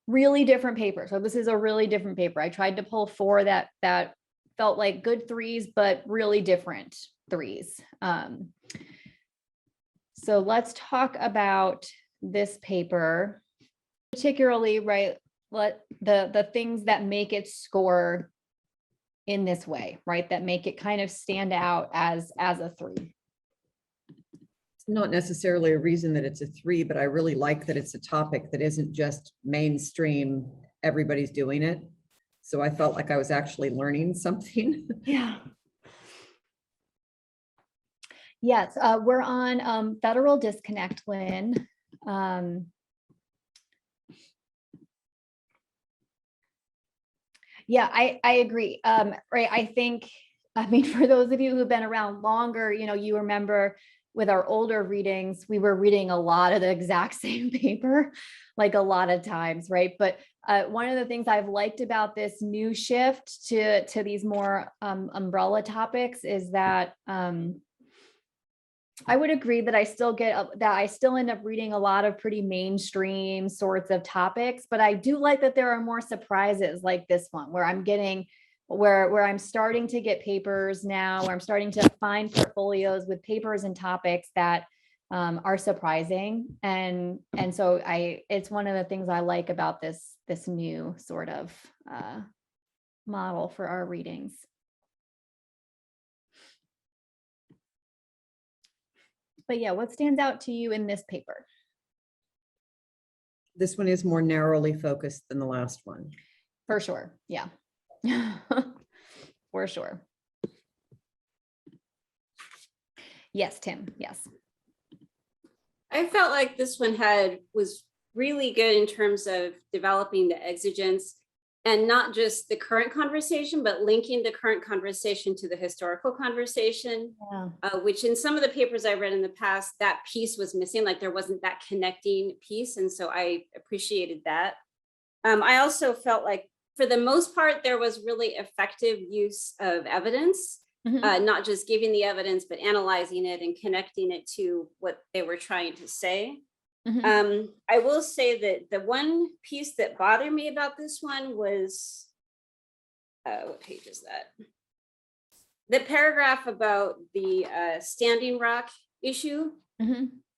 Really different paper. So this is a really different paper. I tried to pull 4 that felt like good 3s, but really different 3s. So let's talk about this paper, particularly, right, the things that make it score in this way, right, that make it kind of stand out as a 3. Not necessarily a reason that it's a 3, but I really like that it's a topic that isn't just mainstream, everybody's doing it. So I felt like I was actually learning something. Yeah. Yes, we're on Federal Disconnect, Lynn. Yeah, I agree. Right, I think I mean, for those of you who've been around longer, you remember with our older readings, we were reading a lot of the exact same paper, like a lot of times, right? But one of the things I've liked about this new shift to these more umbrella topics is that I would agree that I still end up reading a lot of pretty mainstream sorts of topics, but I do like that there are more surprises like this one where I'm getting where I'm starting to get papers now, where I'm starting to find portfolios with papers and topics that are surprising. And so it's one of the things I like about this new sort of model for our readings. But yeah, what stands out to you in this paper? This one is more narrowly focused than the last one. For sure. Yeah. For sure. Yes, Tim. Yes. I felt like this one was really good in terms of developing the exigence and not just the current conversation, but linking the current conversation to the historical conversation, Yeah. which in some of the papers I read in the past, that piece was missing, like there wasn't that connecting piece. And so I appreciated that. I also felt like for the most part, there was really effective use of evidence, not just giving the evidence, but analyzing it and connecting it to what they were trying to say. I will say that the one piece that bothered me about this one was, what page is that? The paragraph about the Standing Rock issue,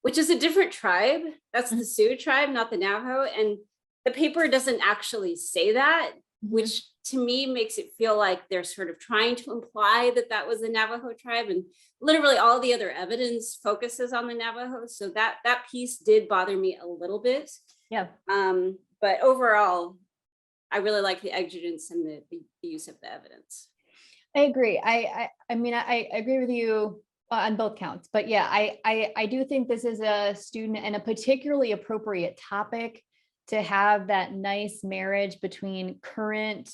which is a different tribe. That's the Sioux tribe, not the Navajo. And the paper doesn't actually say that, which to me makes it feel like they're sort of trying to imply that that was the Navajo tribe, and literally all the other evidence focuses on the Navajo. So that piece did bother me a little bit. Yeah. But overall, I really like the exigence and the use of the evidence. I agree. I mean, I agree with you on both counts, but yeah, I do think this is a student and a particularly appropriate topic to have that nice marriage between current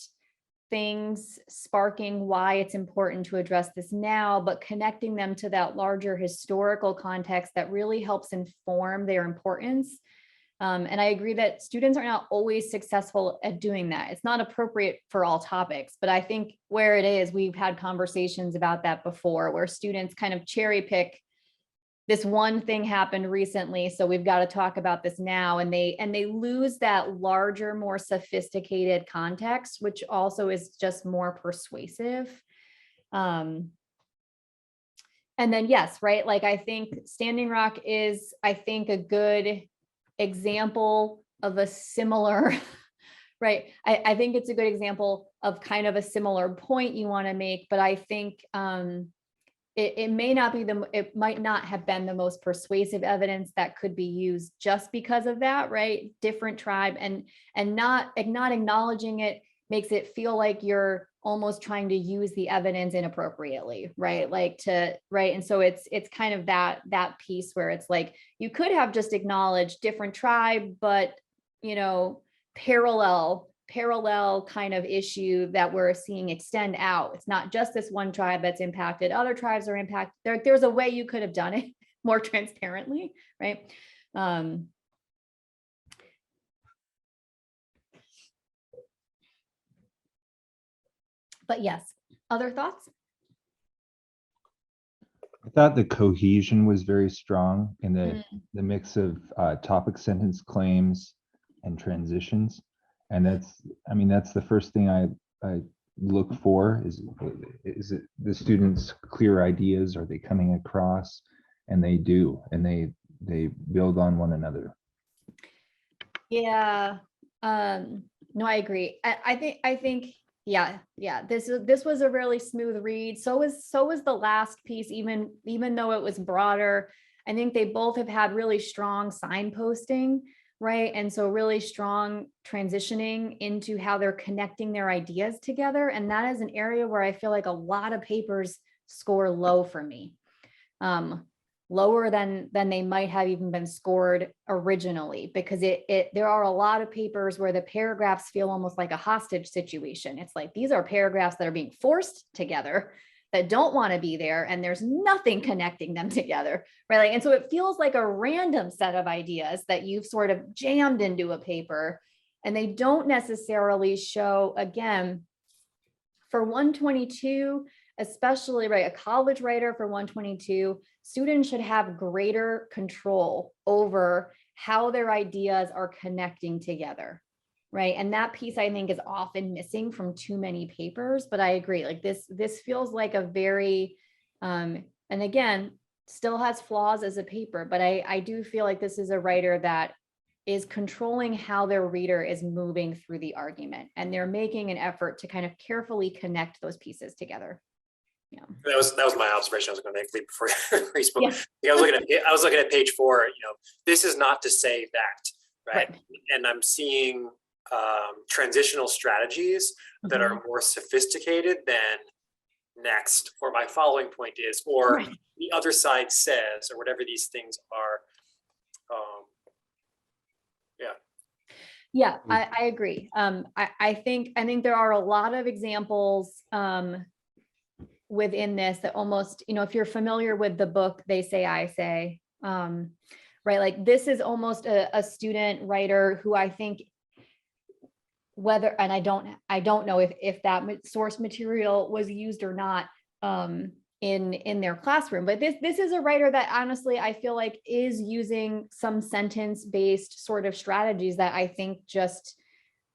things sparking why it's important to address this now, but connecting them to that larger historical context that really helps inform their importance. And I agree that students are not always successful at doing that. It's not appropriate for all topics, but I think where it is, we've had conversations about that before, where students kind of cherry pick this one thing happened recently, so we've got to talk about this now, and they lose that larger, more sophisticated context, which also is just more persuasive. And then yes, right, like I think Standing Rock is, I think, a good example of a similar right. I think it's a good example of kind of a similar point you want to make, but I think it might not have been the most persuasive evidence that could be used just because of that, right? Different tribe, and not acknowledging it makes it feel like you're almost trying to use the evidence inappropriately, right? And so it's kind of that piece where it's like, you could have just acknowledged different tribe, but parallel kind of issue that we're seeing extend out. It's not just this one tribe that's impacted, other tribes are impacted. There's a way you could have done it more transparently, right? But yes, other thoughts? I thought the cohesion was very strong in the mix of topic sentence claims and transitions. And that's the first thing I look for is it the students' clear ideas? Are they coming across? And they do, and they build on one another. Yeah. No, I agree. I think yeah. This was a really smooth read. So was the last piece, even though it was broader. I think they both have had really strong signposting, right? And so really strong transitioning into how they're connecting their ideas together. And that is an area where I feel like a lot of papers score low for me. Lower than they might have even been scored originally, because there are a lot of papers where the paragraphs feel almost like a hostage situation. It's like, these are paragraphs that are being forced together, that don't want to be there, and there's nothing connecting them together, right? Like, and so it feels like a random set of ideas that you've sort of jammed into a paper, and they don't necessarily show, again, for 122, especially, right, a college writer for 122, students should have greater control over how their ideas are connecting together, right? And that piece, I think, is often missing from too many papers, but I agree, like this feels like a very, and again, still has flaws as a paper, but I do feel like this is a writer that is controlling how their reader is moving through the argument, and they're making an effort to kind of carefully connect those pieces together. Yeah. That was my observation. I was going to make before we spoke. Yeah. I was looking at page 4. This is not to say that, right? Right. And I'm seeing transitional strategies that are more sophisticated than next, or my following point is, or Right. the other side says, or whatever these things are. Yeah, I agree. I think there are a lot of examples within this that almost, if you're familiar with the book, They Say, I Say, right? Like this is almost a student writer who I think whether, and I don't know if that source material was used or not in their classroom, but this is a writer that honestly I feel like is using some sentence-based sort of strategies that I think just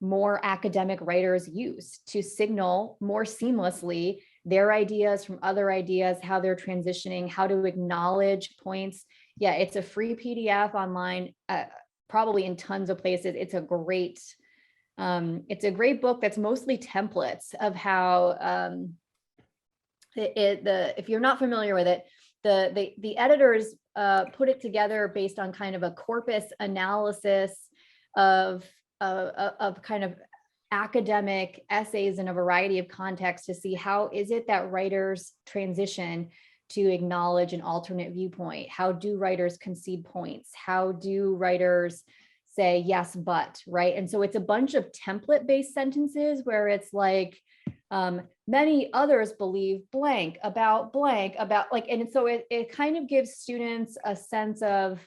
more academic writers use to signal more seamlessly their ideas from other ideas, how they're transitioning, how to acknowledge points. Yeah, it's a free PDF online, probably in tons of places. It's a great book that's mostly templates of how if you're not familiar with it, the editors put it together based on kind of a corpus analysis of kind of academic essays in a variety of contexts to see how is it that writers transition to acknowledge an alternate viewpoint. How do writers concede points? How do writers say yes, but, right? And so it's a bunch of template-based sentences where it's like, many others believe blank about like, and so it kind of gives students a sense of,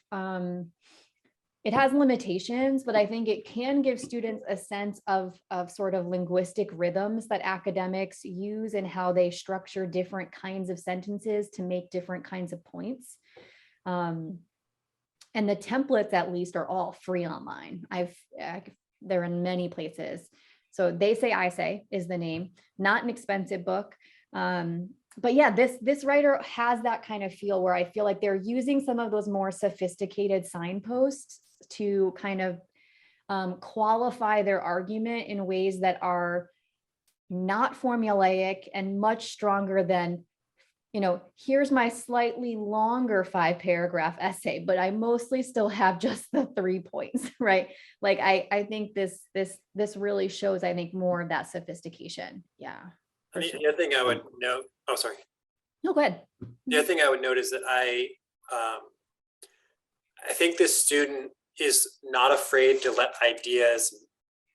it has limitations, but I think it can give students a sense of sort of linguistic rhythms that academics use and how they structure different kinds of sentences to make different kinds of points. And the templates at least are all free online. They're in many places. So They Say, I Say is the name, not an expensive book. But yeah, this writer has that kind of feel where I feel like they're using some of those more sophisticated signposts to kind of qualify their argument in ways that are not formulaic and much stronger than, here's my slightly longer 5-paragraph essay, but I mostly still have just the 3 points, right? Like I think this really shows, I think, more of that sophistication. Yeah. The other thing I would note, oh, sorry. No, go ahead. The other thing I would note is that I think this student is not afraid to let ideas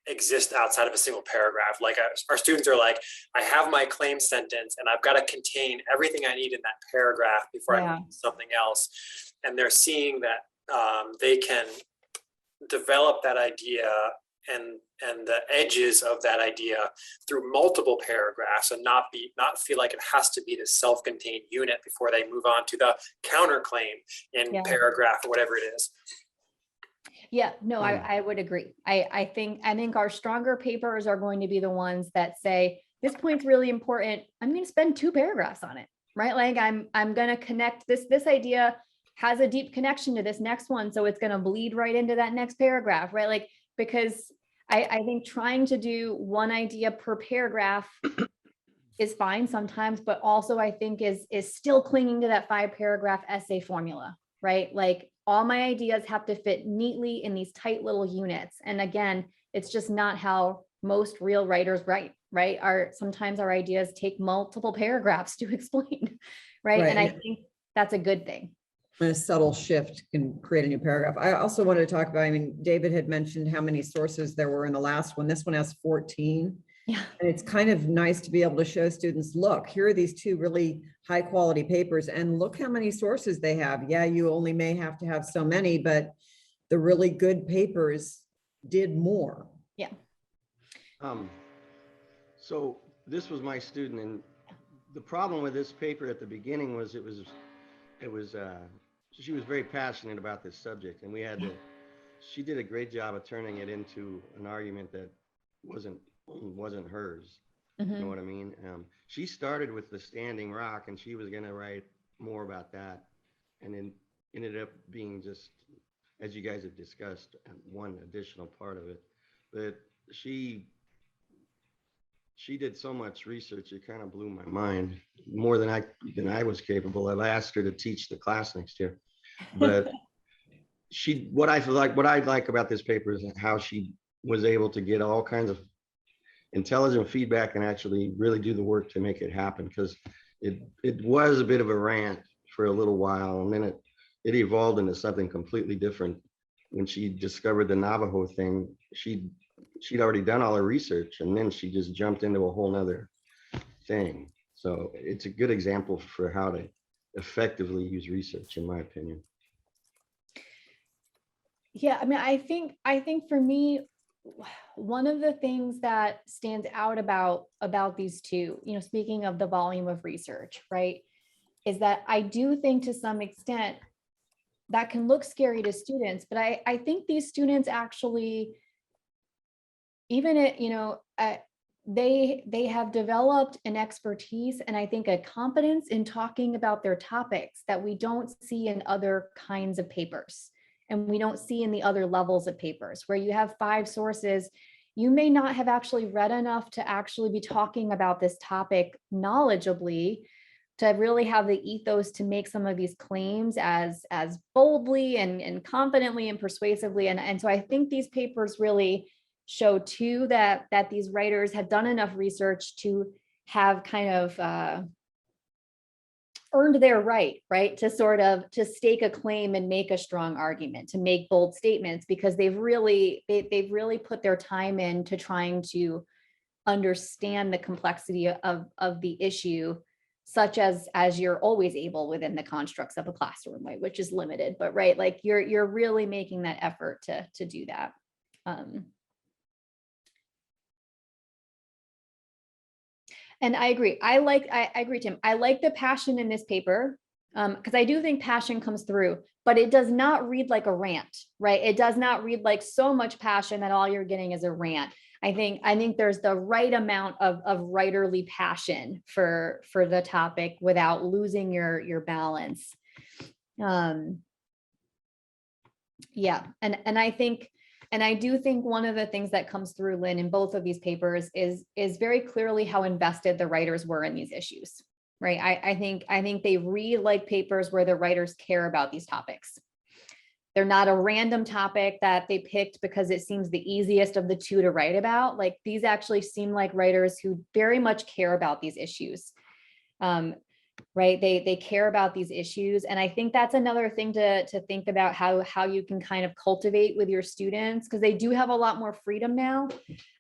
exist outside of a single paragraph. Like our students are like, I have my claim sentence and I've got to contain everything I need in that paragraph before I move to something else. And they're seeing that they can develop that idea and the edges of that idea through multiple paragraphs and not feel like it has to be this self-contained unit before they move on to the counterclaim in paragraph or whatever it is. Yeah, no, I would agree. I think our stronger papers are going to be the ones that say, this point's really important. I'm going to spend 2 paragraphs on it, right? Like I'm going to connect this idea has a deep connection to this next one. So it's going to bleed right into that next paragraph, right? Like, because I think trying to do one idea per paragraph is fine sometimes, but also I think is still clinging to that 5-paragraph essay formula, right? Like all my ideas have to fit neatly in these tight little units. And again, it's just not how most real writers write, right? Sometimes our ideas take multiple paragraphs to explain, right? And I think that's a good thing. And a subtle shift can create a new paragraph. I also wanted to talk about, David had mentioned how many sources there were in the last one. This one has 14. Yeah. And it's kind of nice to be able to show students, look, here are these two really high quality papers and look how many sources they have. Yeah, you only may have to have so many, but the really good papers did more. Yeah. So this was my student, and the problem with this paper at the beginning was she was very passionate about this subject, and she did a great job of turning it into an argument that wasn't hers. You know what I mean? She started with the standing rock, and she was going to write more about that, and then ended up being just, as you guys have discussed, one additional part of it. But she did so much research, it kind of blew my mind, more than I was capable of. I asked her to teach the class next year, but what I like about this paper is how she was able to get all kinds of intelligent feedback and actually really do the work to make it happen, because it was a bit of a rant for a little while, and then it evolved into something completely different. When she discovered the Navajo thing, she'd already done all her research, and then she just jumped into a whole nother thing. So it's a good example for how to effectively use research, in my opinion. Yeah, I mean, I think for me, one of the things that stands out about these two, speaking of the volume of research, right, is that I do think to some extent that can look scary to students, but I think these students actually, even they have developed an expertise and I think a competence in talking about their topics that we don't see in other kinds of papers. And we don't see in the other levels of papers where you have 5 sources. You may not have actually read enough to actually be talking about this topic knowledgeably, to really have the ethos to make some of these claims as boldly and confidently and persuasively. And so I think these papers really show too that these writers have done enough research to have kind of earned their right to stake a claim and make a strong argument, to make bold statements, because they've really put their time into trying to understand the complexity of the issue, such as you're always able within the constructs of a classroom, right, which is limited, but right, like you're really making that effort to do that. And I agree. I agree, Tim. I like the passion in this paper, because I do think passion comes through, but it does not read like a rant, right? It does not read like so much passion that all you're getting is a rant. I think there's the right amount of writerly passion for the topic without losing your balance. Yeah, and I do think one of the things that comes through, Lynn, in both of these papers is very clearly how invested the writers were in these issues, right? I think they read like papers where the writers care about these topics. They're not a random topic that they picked because it seems the easiest of the two to write about. Like, these actually seem like writers who very much care about these issues. Right? They care about these issues. And I think that's another thing to think about, how you can kind of cultivate with your students, because they do have a lot more freedom now.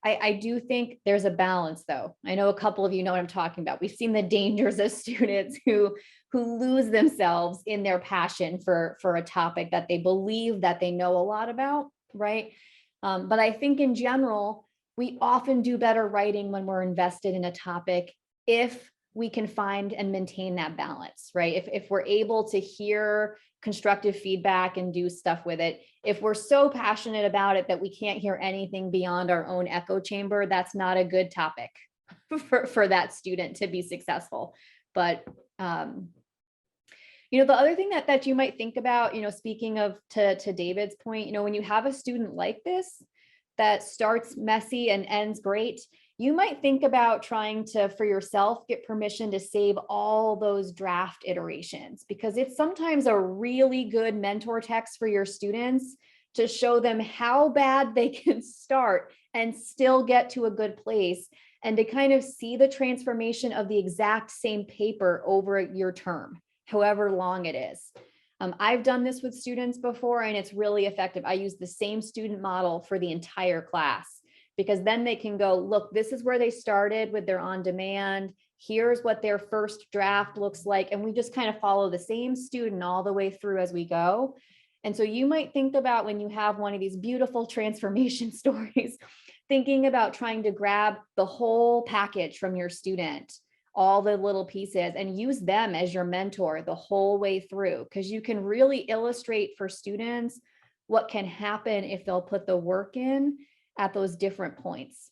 I do think there's a balance, though. I know a couple of you know what I'm talking about. We've seen the dangers of students who lose themselves in their passion for a topic that they believe that they know a lot about, right? But I think in general, we often do better writing when we're invested in a topic, if we can find and maintain that balance, right? If we're able to hear constructive feedback and do stuff with it. If we're so passionate about it that we can't hear anything beyond our own echo chamber, that's not a good topic for that student to be successful. But the other thing that you might think about, speaking of to David's point, when you have a student like this that starts messy and ends great, you might think about trying to, for yourself, get permission to save all those draft iterations, because it's sometimes a really good mentor text for your students to show them how bad they can start and still get to a good place, and to kind of see the transformation of the exact same paper over your term, however long it is. I've done this with students before, and it's really effective. I use the same student model for the entire class, because then they can go, look, this is where they started with their on-demand. Here's what their first draft looks like. And we just kind of follow the same student all the way through as we go. And so you might think about when you have one of these beautiful transformation stories, thinking about trying to grab the whole package from your student, all the little pieces, and use them as your mentor the whole way through, because you can really illustrate for students what can happen if they'll put the work in at those different points.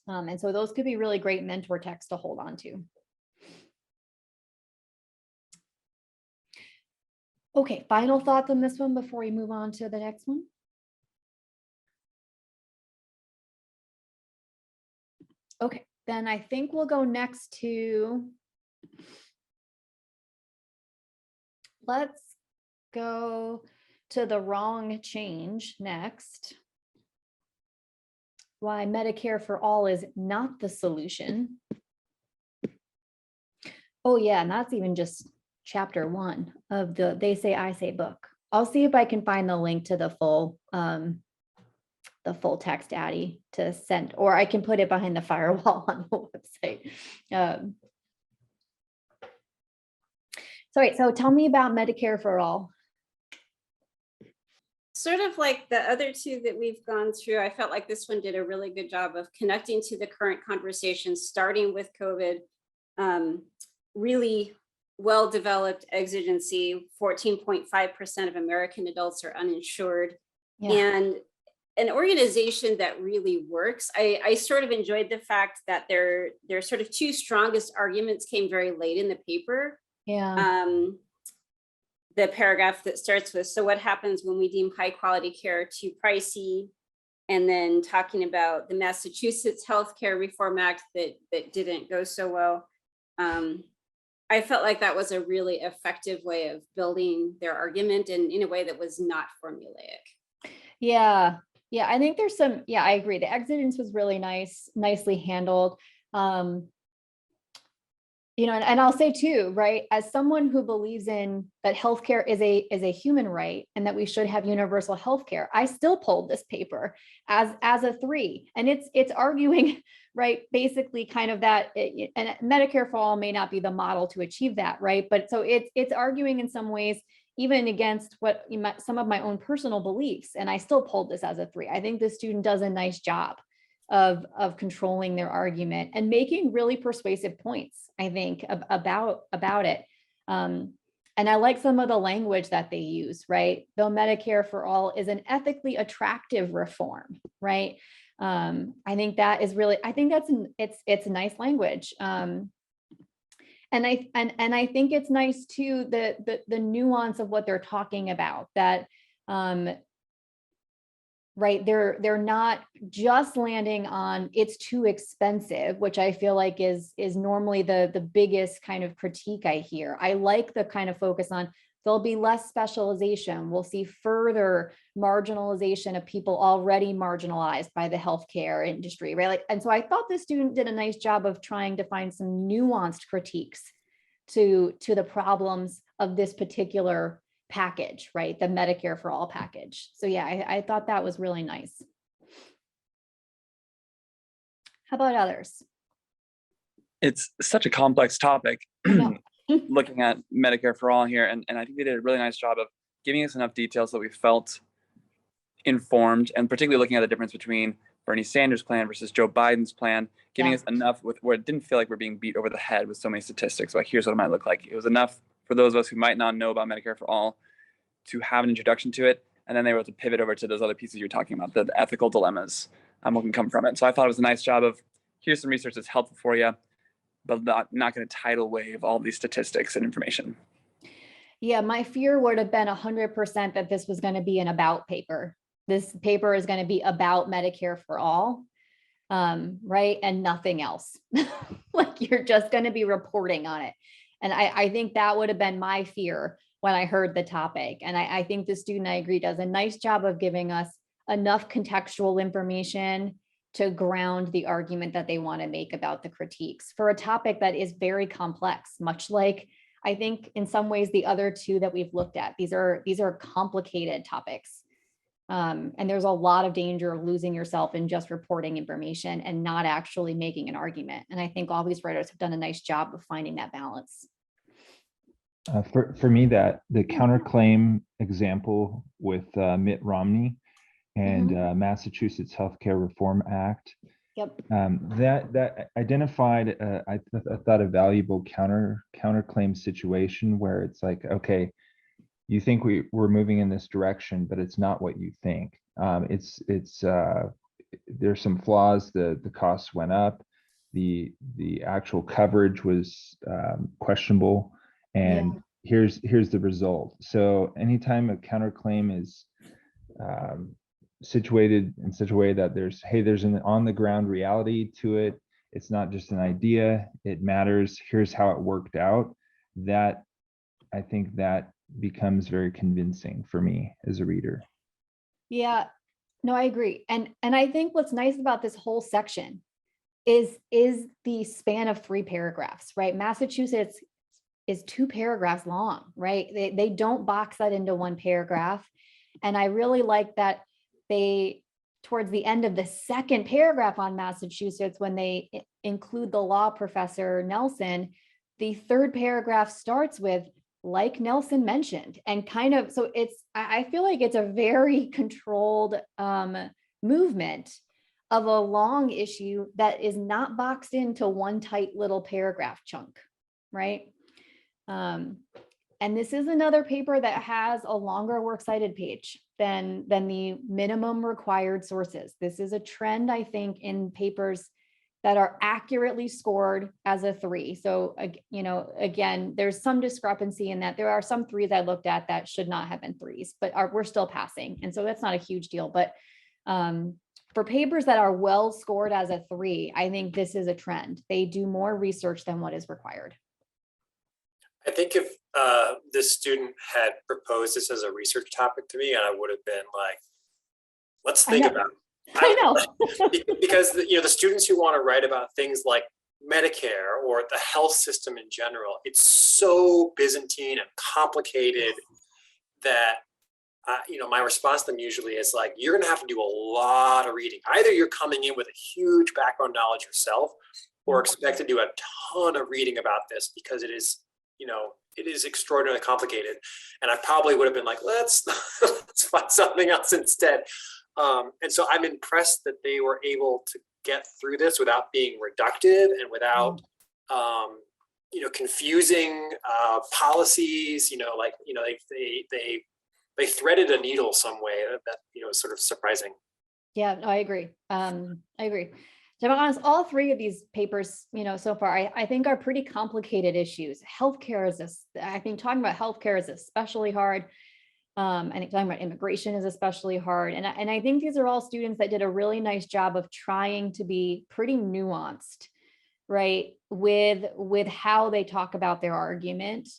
And so those could be really great mentor texts to hold on to. Okay, final thoughts on this one before we move on to the next one. Okay, then I think we'll go next to, let's go to the wrong change next. Why Medicare for All is not the solution. Oh yeah, and that's even just chapter 1 of the They Say I Say book. I'll see if I can find the link to the full text, Addie, to send, or I can put it behind the firewall on the website. So tell me about Medicare for All. Sort of like the other two that we've gone through, I felt like this one did a really good job of connecting to the current conversation, starting with COVID, really well-developed exigency. 14.5% of American adults are uninsured. Yeah. And an organization that really works. I sort of enjoyed the fact that their sort of two strongest arguments came very late in the paper. Yeah. The paragraph that starts with, so what happens when we deem high quality care too pricey? And then talking about the Massachusetts Healthcare Reform Act that didn't go so well. I felt like that was a really effective way of building their argument, and in a way that was not formulaic. Yeah. Yeah. I think there's some, yeah, I agree. The exigence was really nicely handled. And I'll say too, right, as someone who believes in that healthcare is a human right and that we should have universal healthcare, I still pulled this paper as a 3, and it's arguing, right, basically kind of that, and Medicare for All may not be the model to achieve that, right, but so it's arguing in some ways even against what some of my own personal beliefs, and I still pulled this as a 3. I think the student does a nice job of controlling their argument and making really persuasive points, I think, about it. And I like some of the language that they use, right? Though Medicare for All is an ethically attractive reform, right? I think that is really, I think it's nice language. And I think it's nice too, the nuance of what they're talking about, that right, they're not just landing on it's too expensive, which I feel like is normally the biggest kind of critique I hear. I like the kind of focus on there'll be less specialization. We'll see further marginalization of people already marginalized by the healthcare industry, right? Like, and so I thought the student did a nice job of trying to find some nuanced critiques to the problems of this particular package, right? The Medicare for All package. So yeah, I thought that was really nice. How about others? It's such a complex topic looking at Medicare for All here. And I think they did a really nice job of giving us enough details that we felt informed, and particularly looking at the difference between Bernie Sanders' plan versus Joe Biden's plan, giving us enough where it didn't feel like we're being beat over the head with so many statistics. Like, here's what it might look like. It was enough for those of us who might not know about Medicare for All to have an introduction to it. And then they were able to pivot over to those other pieces you're talking about, the ethical dilemmas, what can come from it. So I thought it was a nice job of, here's some research that's helpful for you, but not going to tidal wave all these statistics and information. Yeah, my fear would have been 100% that this was going to be an about paper. This paper is going to be about Medicare for All, right? And nothing else. Like, you're just going to be reporting on it. And I think that would have been my fear when I heard the topic. And I think the student, I agree, does a nice job of giving us enough contextual information to ground the argument that they want to make about the critiques for a topic that is very complex, much like I think in some ways the other two that we've looked at. These are complicated topics. And there's a lot of danger of losing yourself in just reporting information and not actually making an argument. And I think all these writers have done a nice job of finding that balance. For me, that the counterclaim example with Mitt Romney and Massachusetts Healthcare Reform Act, Yep. that identified, I thought, a valuable counterclaim situation where it's like, okay, you think we're moving in this direction, but it's not what you think. There's some flaws. The costs went up. The actual coverage was questionable, and here's the result. So anytime a counterclaim is situated in such a way that there's an on the ground reality to it, it's not just an idea, it matters, here's how it worked out, that I think that becomes very convincing for me as a reader. Yeah, no, I agree. And I think what's nice about this whole section is the span of 3 paragraphs, right? Massachusetts is 2 paragraphs long, right? They don't box that into 1 paragraph. And I really like that they, towards the end of the 2nd paragraph on Massachusetts, when they include the law professor Nelson, the 3rd paragraph starts with, like Nelson mentioned, and kind of, so I feel like it's a very controlled movement of a long issue that is not boxed into 1 tight little paragraph chunk, right? And this is another paper that has a longer works cited page than the minimum required sources. This is a trend, I think, in papers that are accurately scored as a 3. So, again, there's some discrepancy in that. There are some 3s I looked at that should not have been 3s, but we're still passing. And so that's not a huge deal. But for papers that are well scored as a 3, I think this is a trend. They do more research than what is required. I think if this student had proposed this as a research topic to me, and I would have been like, let's think about it. I know. Because the students who want to write about things like Medicare or the health system in general, it's so Byzantine and complicated that my response to them usually is like, you're going to have to do a lot of reading. Either you're coming in with a huge background knowledge yourself, or expect to do a ton of reading about this, because it is extraordinarily complicated. And I probably would have been like, let's find something else instead. And so I'm impressed that they were able to get through this without being reductive and without, confusing policies. They threaded a needle some way that is sort of surprising. Yeah, no, I agree. I agree. To be honest, all 3 of these papers, so far, I think are pretty complicated issues. Healthcare I think talking about healthcare is especially hard. I think talking about immigration is especially hard. And I think these are all students that did a really nice job of trying to be pretty nuanced, right? With how they talk about their argument.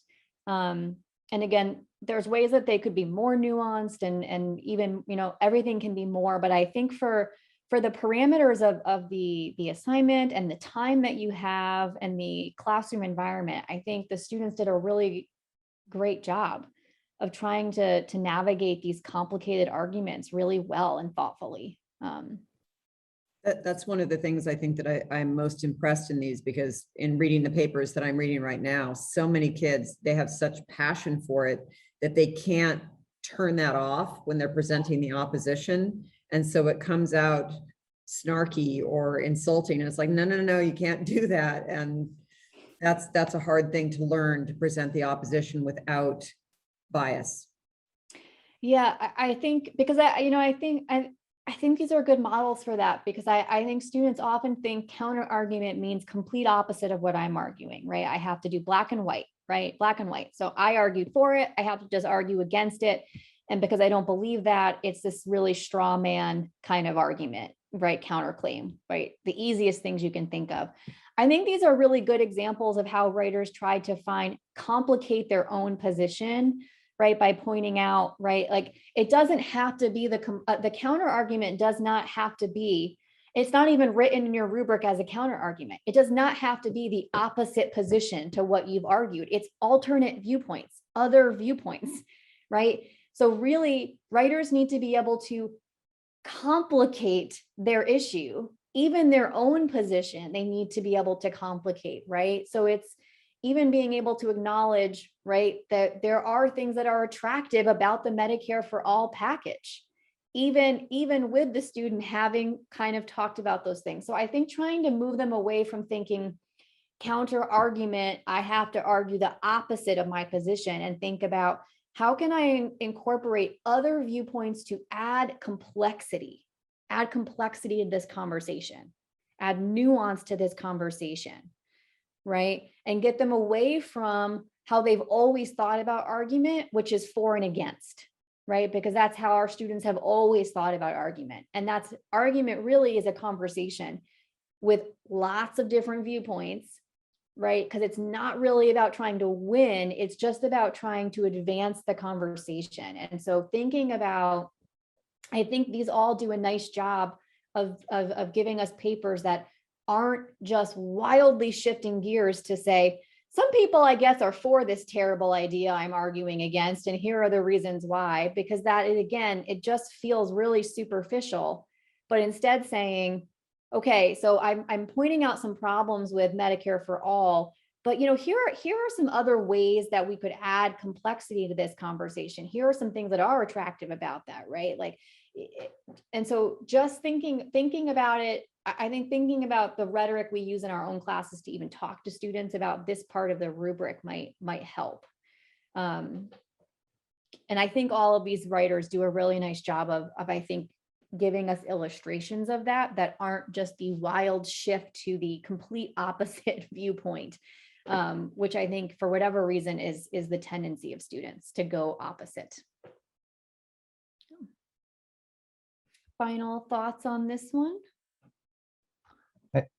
And again, there's ways that they could be more nuanced and even, everything can be more, but I think for the parameters of the assignment and the time that you have and the classroom environment, I think the students did a really great job of trying to navigate these complicated arguments really well and thoughtfully. That's one of the things I think that I'm most impressed in these, because in reading the papers that I'm reading right now, so many kids, they have such passion for it that they can't turn that off when they're presenting the opposition. And so it comes out snarky or insulting. And it's like, no, you can't do that. And that's a hard thing to learn, to present the opposition without bias. Yeah, I think, because I think these are good models for that, because I think students often think counter argument means complete opposite of what I'm arguing, right? I have to do black and white, right? Black and white. So I argued for it. I have to just argue against it. And because I don't believe that, it's this really straw man kind of argument, right? Counterclaim, right? The easiest things you can think of. I think these are really good examples of how writers try to complicate their own position, right? By pointing out, right? Like, it doesn't have to be the counter argument does not have to be, it's not even written in your rubric as a counter argument. It does not have to be the opposite position to what you've argued. It's alternate viewpoints, other viewpoints, right? So really, writers need to be able to complicate their issue, even their own position, they need to be able to complicate, right? So it's even being able to acknowledge, right, that there are things that are attractive about the Medicare for All package, even with the student having kind of talked about those things. So I think trying to move them away from thinking counter argument, I have to argue the opposite of my position, and think about how can I incorporate other viewpoints to add complexity to this conversation, add nuance to this conversation, right? And get them away from how they've always thought about argument, which is for and against, right? Because that's how our students have always thought about argument. And that's argument really is a conversation with lots of different viewpoints, right? Because it's not really about trying to win, it's just about trying to advance the conversation. And so thinking about, I think these all do a nice job of giving us papers that aren't just wildly shifting gears to say, some people, I guess, are for this terrible idea I'm arguing against, and here are the reasons why, because that is, again, it just feels really superficial. But instead saying, okay, so I'm pointing out some problems with Medicare for All, but here are some other ways that we could add complexity to this conversation. Here are some things that are attractive about that, right? Like, and so just thinking about it, I think thinking about the rhetoric we use in our own classes to even talk to students about this part of the rubric might help. And I think all of these writers do a really nice job of I think giving us illustrations of that aren't just the wild shift to the complete opposite viewpoint, which I think for whatever reason is the tendency of students to go opposite. Final thoughts on this one?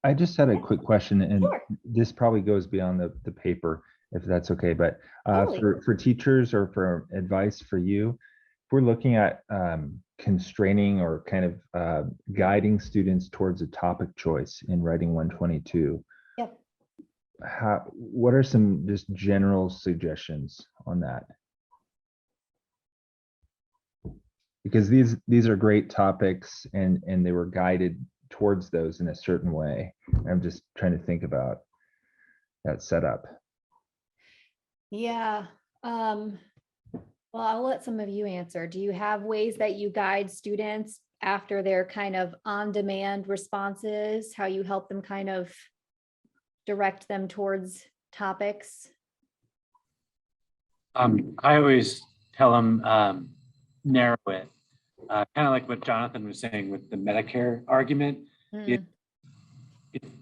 I just had a quick question, and Sure. this probably goes beyond the paper, if that's okay, but Totally. for teachers or for advice for you, if we're looking at constraining or kind of guiding students towards a topic choice in writing 122, Yep. what are some just general suggestions on that? Because these are great topics, and they were guided towards those in a certain way. I'm just trying to think about that setup. Yeah. Well, I'll let some of you answer. Do you have ways that you guide students after their kind of on-demand responses, how you help them kind of direct them towards topics? I always tell them narrow it, kind of like what Jonathan was saying with the Medicare argument.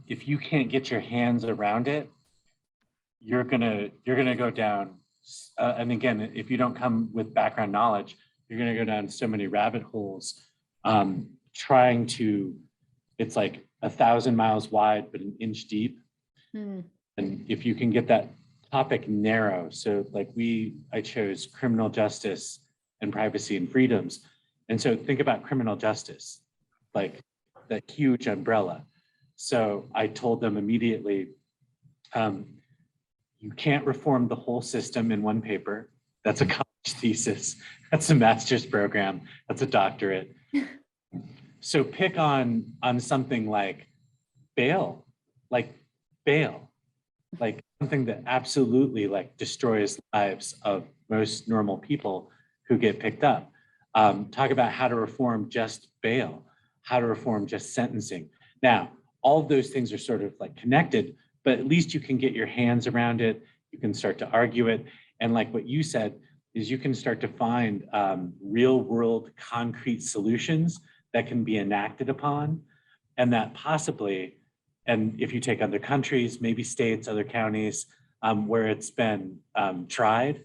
If you can't get your hands around it, you're gonna go down. And again, if you don't come with background knowledge, you're gonna go down so many rabbit holes. Trying to, it's like 1,000 miles wide, but an inch deep. And if you can get that topic narrow, so like I chose criminal justice and privacy and freedoms. And so think about criminal justice, like that huge umbrella. So I told them immediately, you can't reform the whole system in one paper. That's a college thesis. That's a master's program. That's a doctorate. So pick on something like bail, like something that absolutely like destroys lives of most normal people who get picked up. Talk about how to reform just bail, how to reform just sentencing. Now, all of those things are sort of like connected, but at least you can get your hands around it. You can start to argue it. And like what you said, is you can start to find real world concrete solutions that can be enacted upon, and that possibly, and if you take other countries, maybe states, other counties, where it's been tried,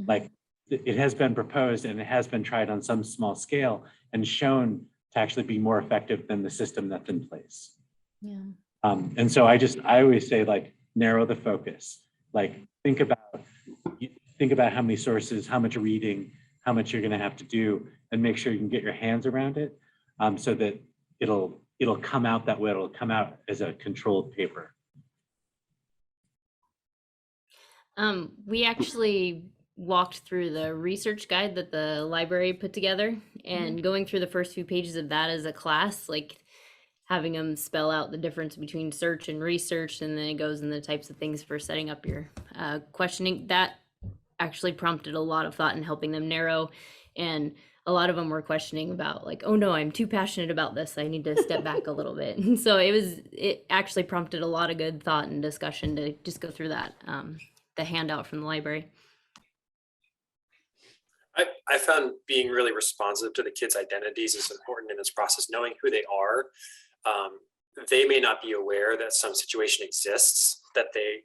like it has been proposed and it has been tried on some small scale and shown to actually be more effective than the system that's in place. Yeah. And so I always say, like, narrow the focus, like think about how many sources, how much reading, how much you're going to have to do, and make sure you can get your hands around it, so that it'll come out that way. It'll come out as a controlled paper. We actually walked through the research guide that the library put together, and going through the first few pages of that as a class, like having them spell out the difference between search and research, and then it goes in the types of things for setting up your questioning, that actually prompted a lot of thought in helping them narrow. And a lot of them were questioning about like, oh no, I'm too passionate about this, I need to step back a little bit. And so it actually prompted a lot of good thought and discussion to just go through that, the handout from the library. I found being really responsive to the kids' identities is important in this process, knowing who they are. They may not be aware that some situation exists that they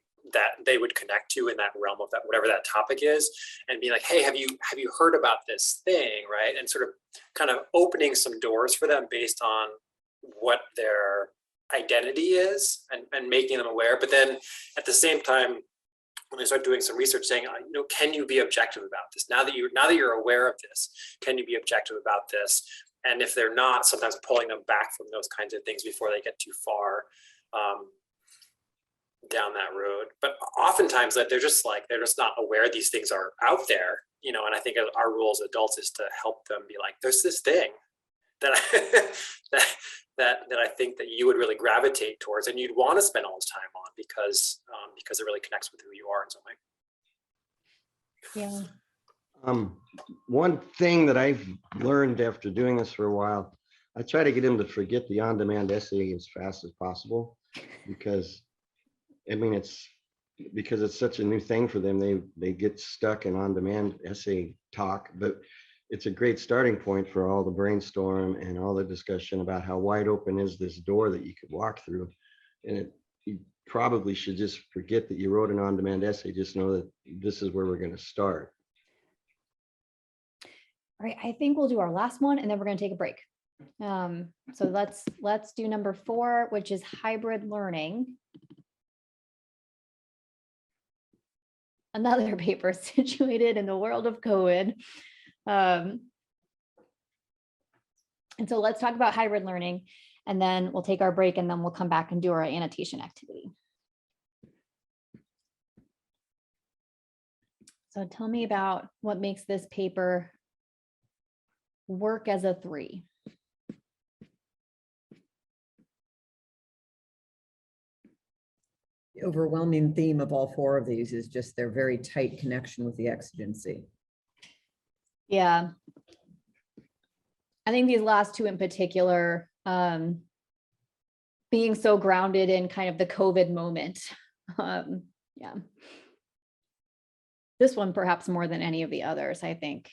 would connect to in that realm of that, whatever that topic is, and be like, hey, have you heard about this thing, right? And sort of kind of opening some doors for them based on what their identity is, and making them aware. But then at the same time, when I start doing some research, saying, can you be objective about this? Now that you're aware of this, can you be objective about this? And if they're not, sometimes pulling them back from those kinds of things before they get too far down that road. But oftentimes that they're just not aware these things are out there, and I think our role as adults is to help them be like, there's this thing that I think that you would really gravitate towards and you'd want to spend all this time on because it really connects with who you are in some way. Yeah. One thing that I've learned after doing this for a while, I try to get them to forget the on-demand essay as fast as possible, because it's such a new thing for them. They get stuck in on-demand essay talk, but it's a great starting point for all the brainstorm and all the discussion about how wide open is this door that you could walk through. And you probably should just forget that you wrote an on-demand essay. Just know that this is where we're going to start. All right, I think we'll do our last one and then we're going to take a break. So let's do number 4, which is hybrid learning. Another paper situated in the world of COVID. And so let's talk about hybrid learning, and then we'll take our break, and then we'll come back and do our annotation activity. So tell me about what makes this paper work as a 3. The overwhelming theme of all 4 of these is just their very tight connection with the exigency. Yeah. I think these last 2 in particular, being so grounded in kind of the COVID moment. Yeah. This one perhaps more than any of the others, I think.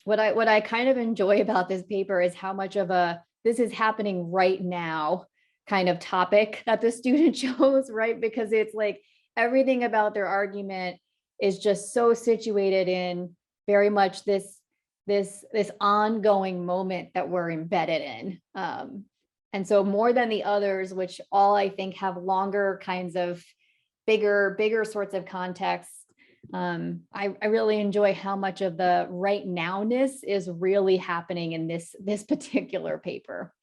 What I kind of enjoy about this paper is how much of a this is happening right now kind of topic that the student chose, right? Because it's like everything about their argument is just so situated in very much this ongoing moment that we're embedded in. And so more than the others, which all I think have longer kinds of bigger sorts of context, I really enjoy how much of the right nowness is really happening in this particular paper.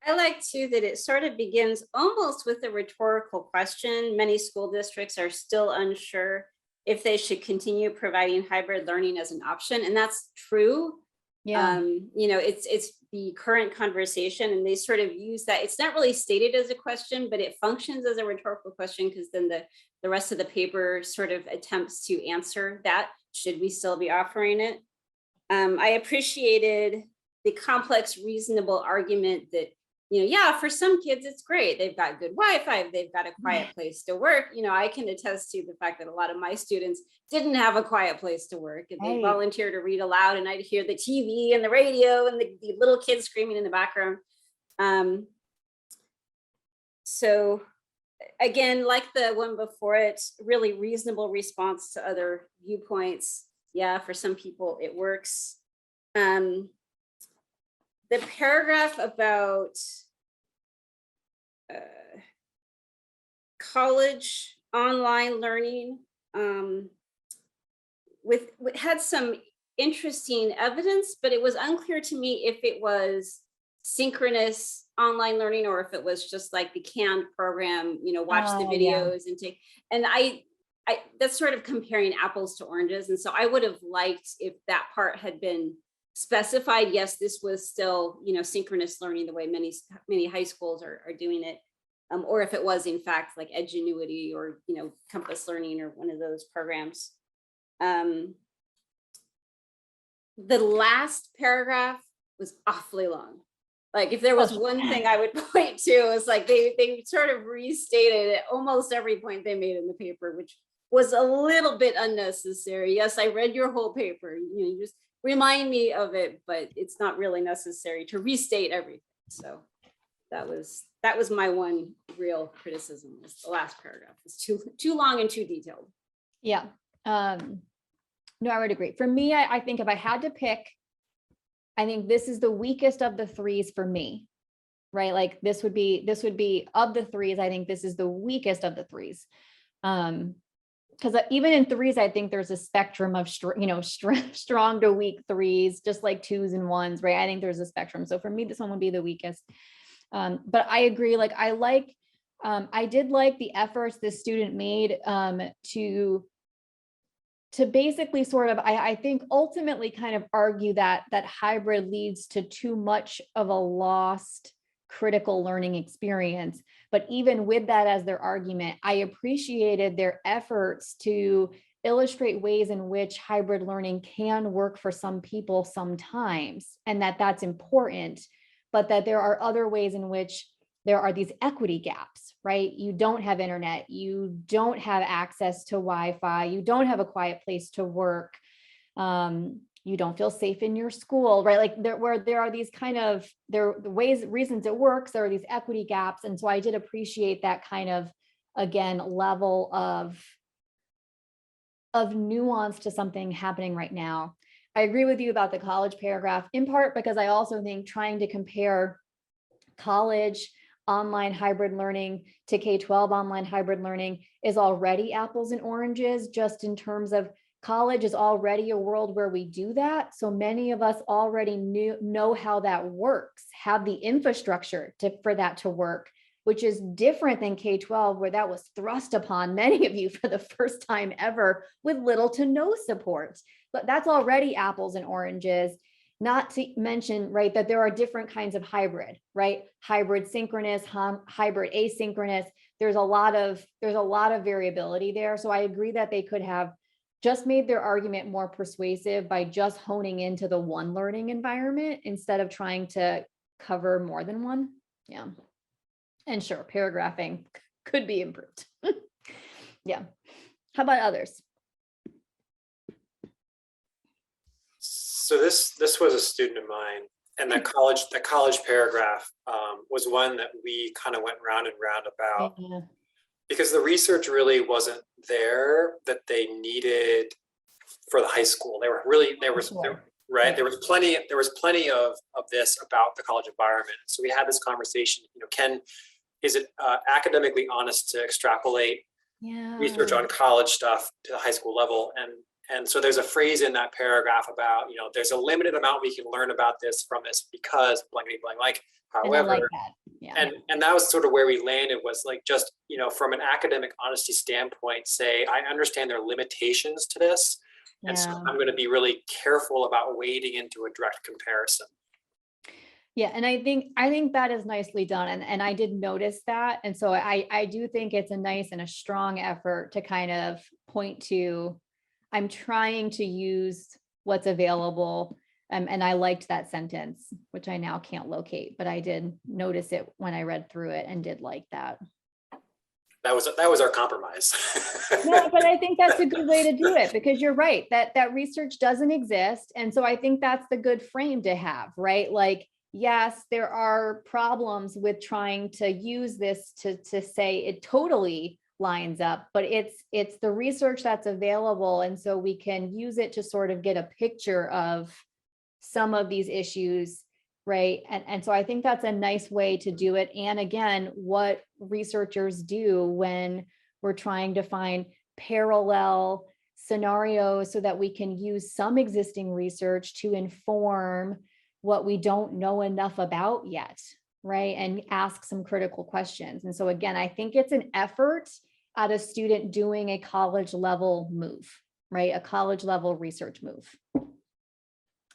I like too that it sort of begins almost with a rhetorical question. Many school districts are still unsure if they should continue providing hybrid learning as an option, and that's true. Yeah. It's the current conversation, and they sort of use that. It's not really stated as a question, but it functions as a rhetorical question, because then the rest of the paper sort of attempts to answer that. Should we still be offering it? I appreciated the complex, reasonable argument that, yeah, for some kids, it's great. They've got good Wi-Fi. They've got a quiet place to work. I can attest to the fact that a lot of my students didn't have a quiet place to work, and they volunteer to read aloud, and I'd hear the TV and the radio and the little kids screaming in the background. So again, like the one before it, really reasonable response to other viewpoints. Yeah, for some people it works. The paragraph about college online learning had some interesting evidence, but it was unclear to me if it was synchronous online learning, or if it was just like the canned program, watch the Yeah. videos and take, and I that's sort of comparing apples to oranges. And so I would have liked if that part had been specified. Yes, this was still, synchronous learning the way many high schools are doing it. Or if it was in fact like Edgenuity or, Compass Learning or one of those programs. The last paragraph was awfully long. Like if there was one thing I would point to, it's like they sort of restated almost every point they made in the paper, which was a little bit unnecessary. Yes, I read your whole paper. You just remind me of it, but it's not really necessary to restate everything. So that was my one real criticism, was the last paragraph. It's too long and too detailed. Yeah. No, I would agree. For me, I think if I had to pick, I think this is the weakest of the threes for me, right? Like this would be of the threes. I think this is the weakest of the threes. Because even in threes, I think there's a spectrum of, strong to weak threes, just like twos and ones, right? I think there's a spectrum. So for me, this one would be the weakest. But I agree. Like I did like the efforts this student made to basically sort of, I think ultimately kind of argue that hybrid leads to too much of a lost critical learning experience. But even with that as their argument, I appreciated their efforts to illustrate ways in which hybrid learning can work for some people sometimes, and that's important, but that there are other ways in which there are these equity gaps, right? You don't have internet, you don't have access to Wi-Fi, you don't have a quiet place to work, you don't feel safe in your school, right? Like there are these kind of, the reasons it works, there are these equity gaps. And so I did appreciate that kind of, again, level of nuance to something happening right now. I agree with you about the college paragraph, in part because I also think trying to compare college online hybrid learning to K-12 online hybrid learning is already apples and oranges, just in terms of college is already a world where we do that. So many of us already know how that works, have the infrastructure for that to work, which is different than K-12, where that was thrust upon many of you for the first time ever with little to no support. But that's already apples and oranges. Not to mention, right, that there are different kinds of hybrid, right? Hybrid synchronous, hybrid asynchronous. There's a lot of variability there. So I agree that they could have just made their argument more persuasive by just honing into the one learning environment instead of trying to cover more than one. Yeah. And sure, paragraphing could be improved. Yeah. How about others? So this was a student of mine, and the college paragraph was one that we kind of went round and round about. Yeah. Because the research really wasn't there that they needed for the high school. Right. There was plenty of this about the college environment. So we had this conversation, is it academically honest to extrapolate research on college stuff to the high school level? And so there's a phrase in that paragraph about, there's a limited amount we can learn about this from this because blankety blank, however, like that. Yeah. And that was sort of where we landed, was like, just, from an academic honesty standpoint, say, I understand there are limitations to this. And so I'm going to be really careful about wading into a direct comparison. Yeah. And I think that is nicely done. And I did notice that. And so I do think it's a nice and a strong effort to kind of point to, I'm trying to use what's available. And I liked that sentence, which I now can't locate, but I did notice it when I read through it and did like that. That was our compromise. No, but I think that's a good way to do it, because you're right, that research doesn't exist. And so I think that's the good frame to have, right? Like, yes, there are problems with trying to use this to say it totally lines up, but it's the research that's available. And so we can use it to sort of get a picture of some of these issues, right? And so I think that's a nice way to do it. And again, what researchers do when we're trying to find parallel scenarios so that we can use some existing research to inform what we don't know enough about yet, right? And ask some critical questions. And so again, I think it's an effort at a student doing a college level move, right? A college level research move.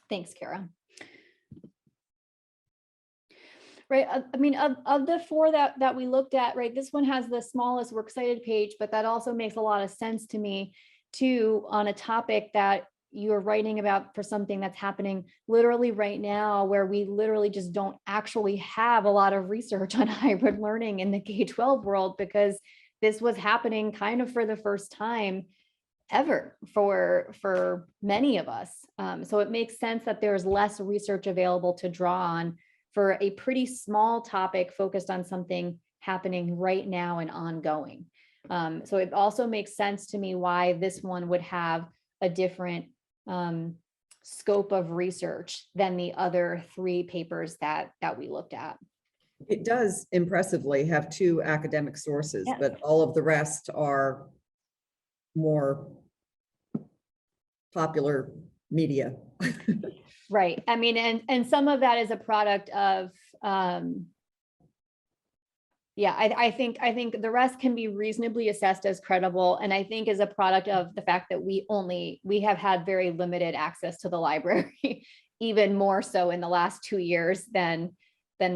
Thanks, Kara. Right, I mean, of the four that we looked at, right, this one has the smallest works cited page, but that also makes a lot of sense to me too, on a topic that you're writing about for something that's happening literally right now, where we literally just don't actually have a lot of research on hybrid learning in the K-12 world, because this was happening kind of for the first time ever for many of us. So it makes sense that there's less research available to draw on for a pretty small topic focused on something happening right now and ongoing. So it also makes sense to me why this one would have a different scope of research than the other three papers that we looked at. It does impressively have 2 academic sources, Yeah. but all of the rest are more popular media. Right. I mean, and some of that is a product of, yeah, I think the rest can be reasonably assessed as credible. And I think is a product of the fact that we have had very limited access to the library, even more so in the last 2 years than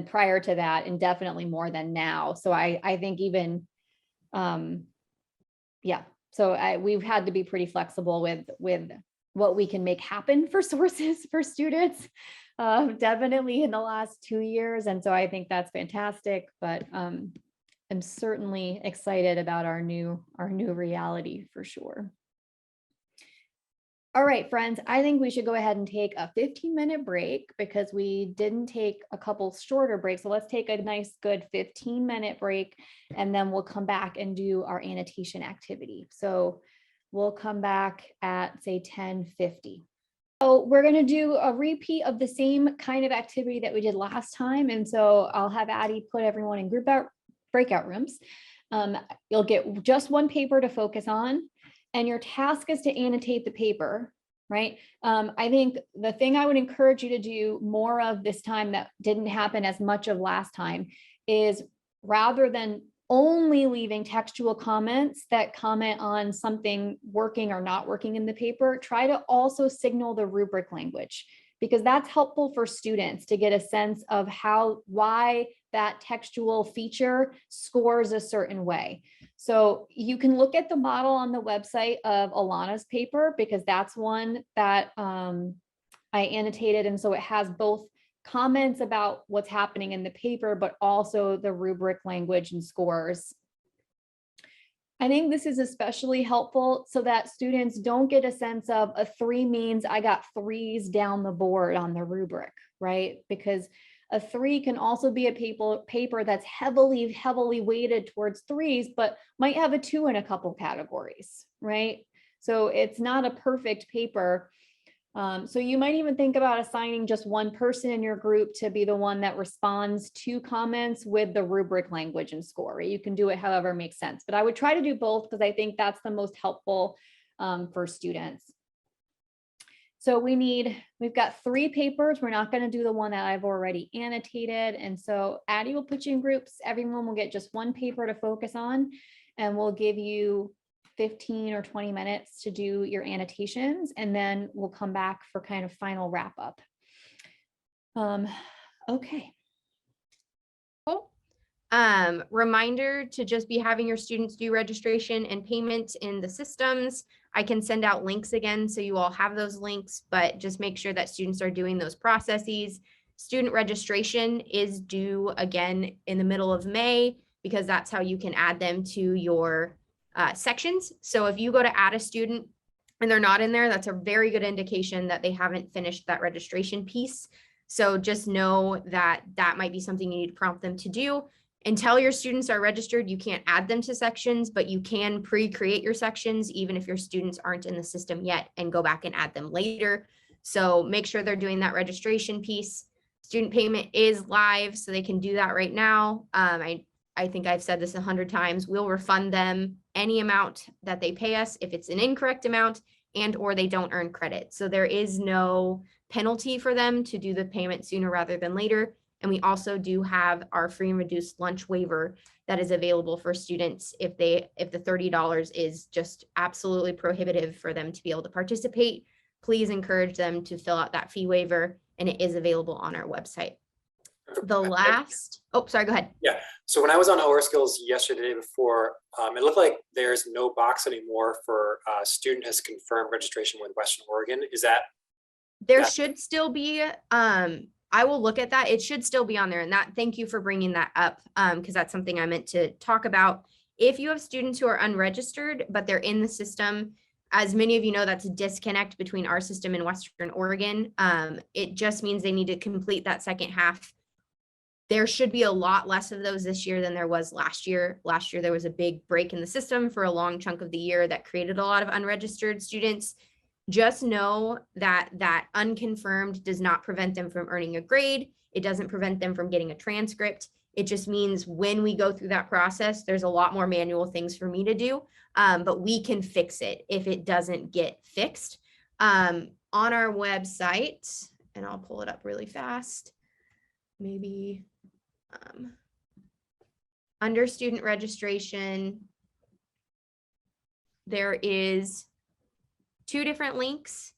prior to that, and definitely more than now. So I think even, yeah, so we've had to be pretty flexible with what we can make happen for sources for students, definitely in the last 2 years. And so I think that's fantastic, but I'm certainly excited about our new reality for sure. All right, friends, I think we should go ahead and take a 15-minute break, because we didn't take a couple shorter breaks. So let's take a nice good 15-minute break, and then we'll come back and do our annotation activity. So we'll come back at, say, 10:50. So we're going to do a repeat of the same kind of activity that we did last time. And so I'll have Addie put everyone in breakout rooms. You'll get just one paper to focus on, and your task is to annotate the paper, right? I think the thing I would encourage you to do more of this time that didn't happen as much of last time is, rather than only leaving textual comments that comment on something working or not working in the paper, try to also signal the rubric language, because that's helpful for students to get a sense of why that textual feature scores a certain way. So you can look at the model on the website of Alana's paper, because that's one that I annotated. And so it has both comments about what's happening in the paper, but also the rubric language and scores. I think this is especially helpful so that students don't get a sense of a 3 means I got 3s down the board on the rubric, right? Because a 3 can also be a paper that's heavily weighted towards 3s, but might have a 2 in a couple categories, right? So it's not a perfect paper. So you might even think about assigning just one person in your group to be the one that responds to comments with the rubric language and score. Right? You can do it however makes sense, but I would try to do both, because I think that's the most helpful for students. So we've got 3 papers. We're not going to do the one that I've already annotated. And so Addie will put you in groups. Everyone will get just one paper to focus on, and we'll give you 15 or 20 minutes to do your annotations, and then we'll come back for kind of final wrap up. Okay. Cool. Reminder to just be having your students do registration and payment in the systems. I can send out links again, so you all have those links, but just make sure that students are doing those processes. Student registration is due again in the middle of May, because that's how you can add them to your sections. So if you go to add a student and they're not in there, that's a very good indication that they haven't finished that registration piece. So just know that that might be something you need to prompt them to do. Until your students are registered, you can't add them to sections, but you can pre-create your sections even if your students aren't in the system yet, and go back and add them later. So make sure they're doing that registration piece. Student payment is live, so they can do that right now. I think I've said this 100 times. We'll refund them any amount that they pay us. If it's an incorrect amount, and or they don't earn credit. So there is no penalty for them to do the payment sooner rather than later. And we also do have our free and reduced lunch waiver that is available for students if the $30 is just absolutely prohibitive for them to be able to participate. Please encourage them to fill out that fee waiver, and it is available on our website. The last, oh, sorry, go ahead. Yeah. So when I was on OR Skills yesterday, the day before, it looked like there's no box anymore for student has confirmed registration with Western Oregon. Is that? There should still be, I will look at that. It should still be on there, and that, thank you for bringing that up, because that's something I meant to talk about. If you have students who are unregistered, but they're in the system, as many of you know, that's a disconnect between our system and Western Oregon. It just means they need to complete that second half. There should be a lot less of those this year than there was last year. Last year, there was a big break in the system for a long chunk of the year that created a lot of unregistered students. Just know that that unconfirmed does not prevent them from earning a grade. It doesn't prevent them from getting a transcript. It just means when we go through that process, there's a lot more manual things for me to do, but we can fix it if it doesn't get fixed. On our website, and I'll pull it up really fast, maybe under student registration, there is 2 different links.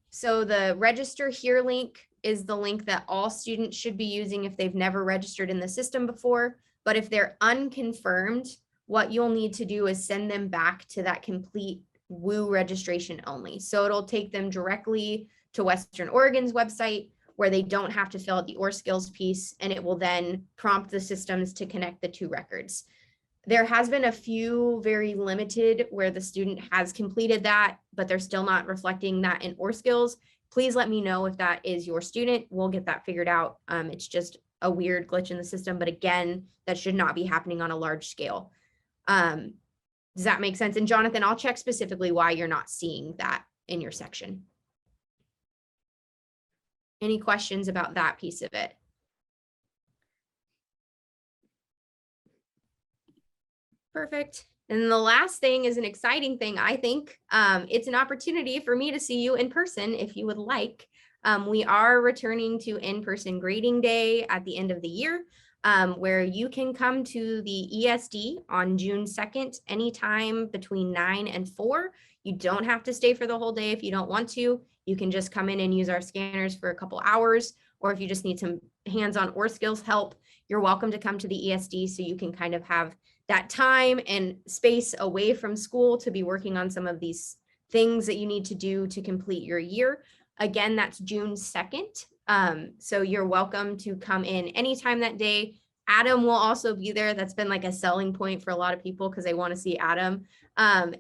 So the register here link is the link that all students should be using if they've never registered in the system before. But if they're unconfirmed, what you'll need to do is send them back to that complete WU registration only. So it'll take them directly to Western Oregon's website where they don't have to fill out the OR skills piece, and it will then prompt the systems to connect the 2 records. There has been a few very limited where the student has completed that, but they're still not reflecting that in OR skills. Please let me know if that is your student. We'll get that figured out. It's just a weird glitch in the system, but again, that should not be happening on a large scale. Does that make sense? And Jonathan, I'll check specifically why you're not seeing that in your section. Any questions about that piece of it? Perfect. And the last thing is an exciting thing, I think. It's an opportunity for me to see you in person if you would like. We are returning to in-person grading day at the end of the year, where you can come to the ESD on June 2nd, anytime between 9 and 4. You don't have to stay for the whole day if you don't want to. You can just come in and use our scanners for a couple hours, or if you just need some hands-on OR skills help, you're welcome to come to the ESD so you can kind of have that time and space away from school to be working on some of these things that you need to do to complete your year. Again, that's June 2nd. So you're welcome to come in anytime that day. Adam will also be there. That's been like a selling point for a lot of people because they want to see Adam.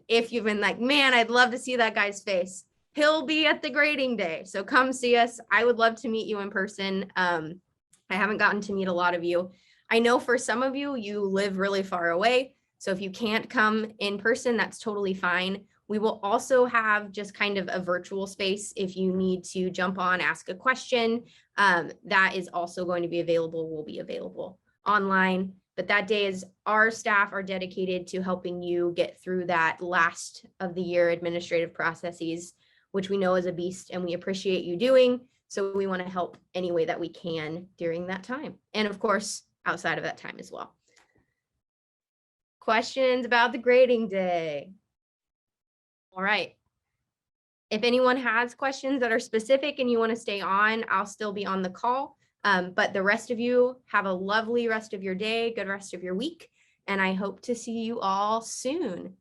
If you've been like, man, I'd love to see that guy's face, he'll be at the grading day. So come see us. I would love to meet you in person. I haven't gotten to meet a lot of you. I know for some of you, you live really far away. So if you can't come in person, that's totally fine. We will also have just kind of a virtual space if you need to jump on, ask a question. That is also going to be available, will be available online. But that day is our staff are dedicated to helping you get through that last of the year administrative processes, which we know is a beast and we appreciate you doing. So we want to help any way that we can during that time. And of course, outside of that time as well. Questions about the grading day? All right. If anyone has questions that are specific and you want to stay on, I'll still be on the call. But the rest of you have a lovely rest of your day, good rest of your week, and I hope to see you all soon.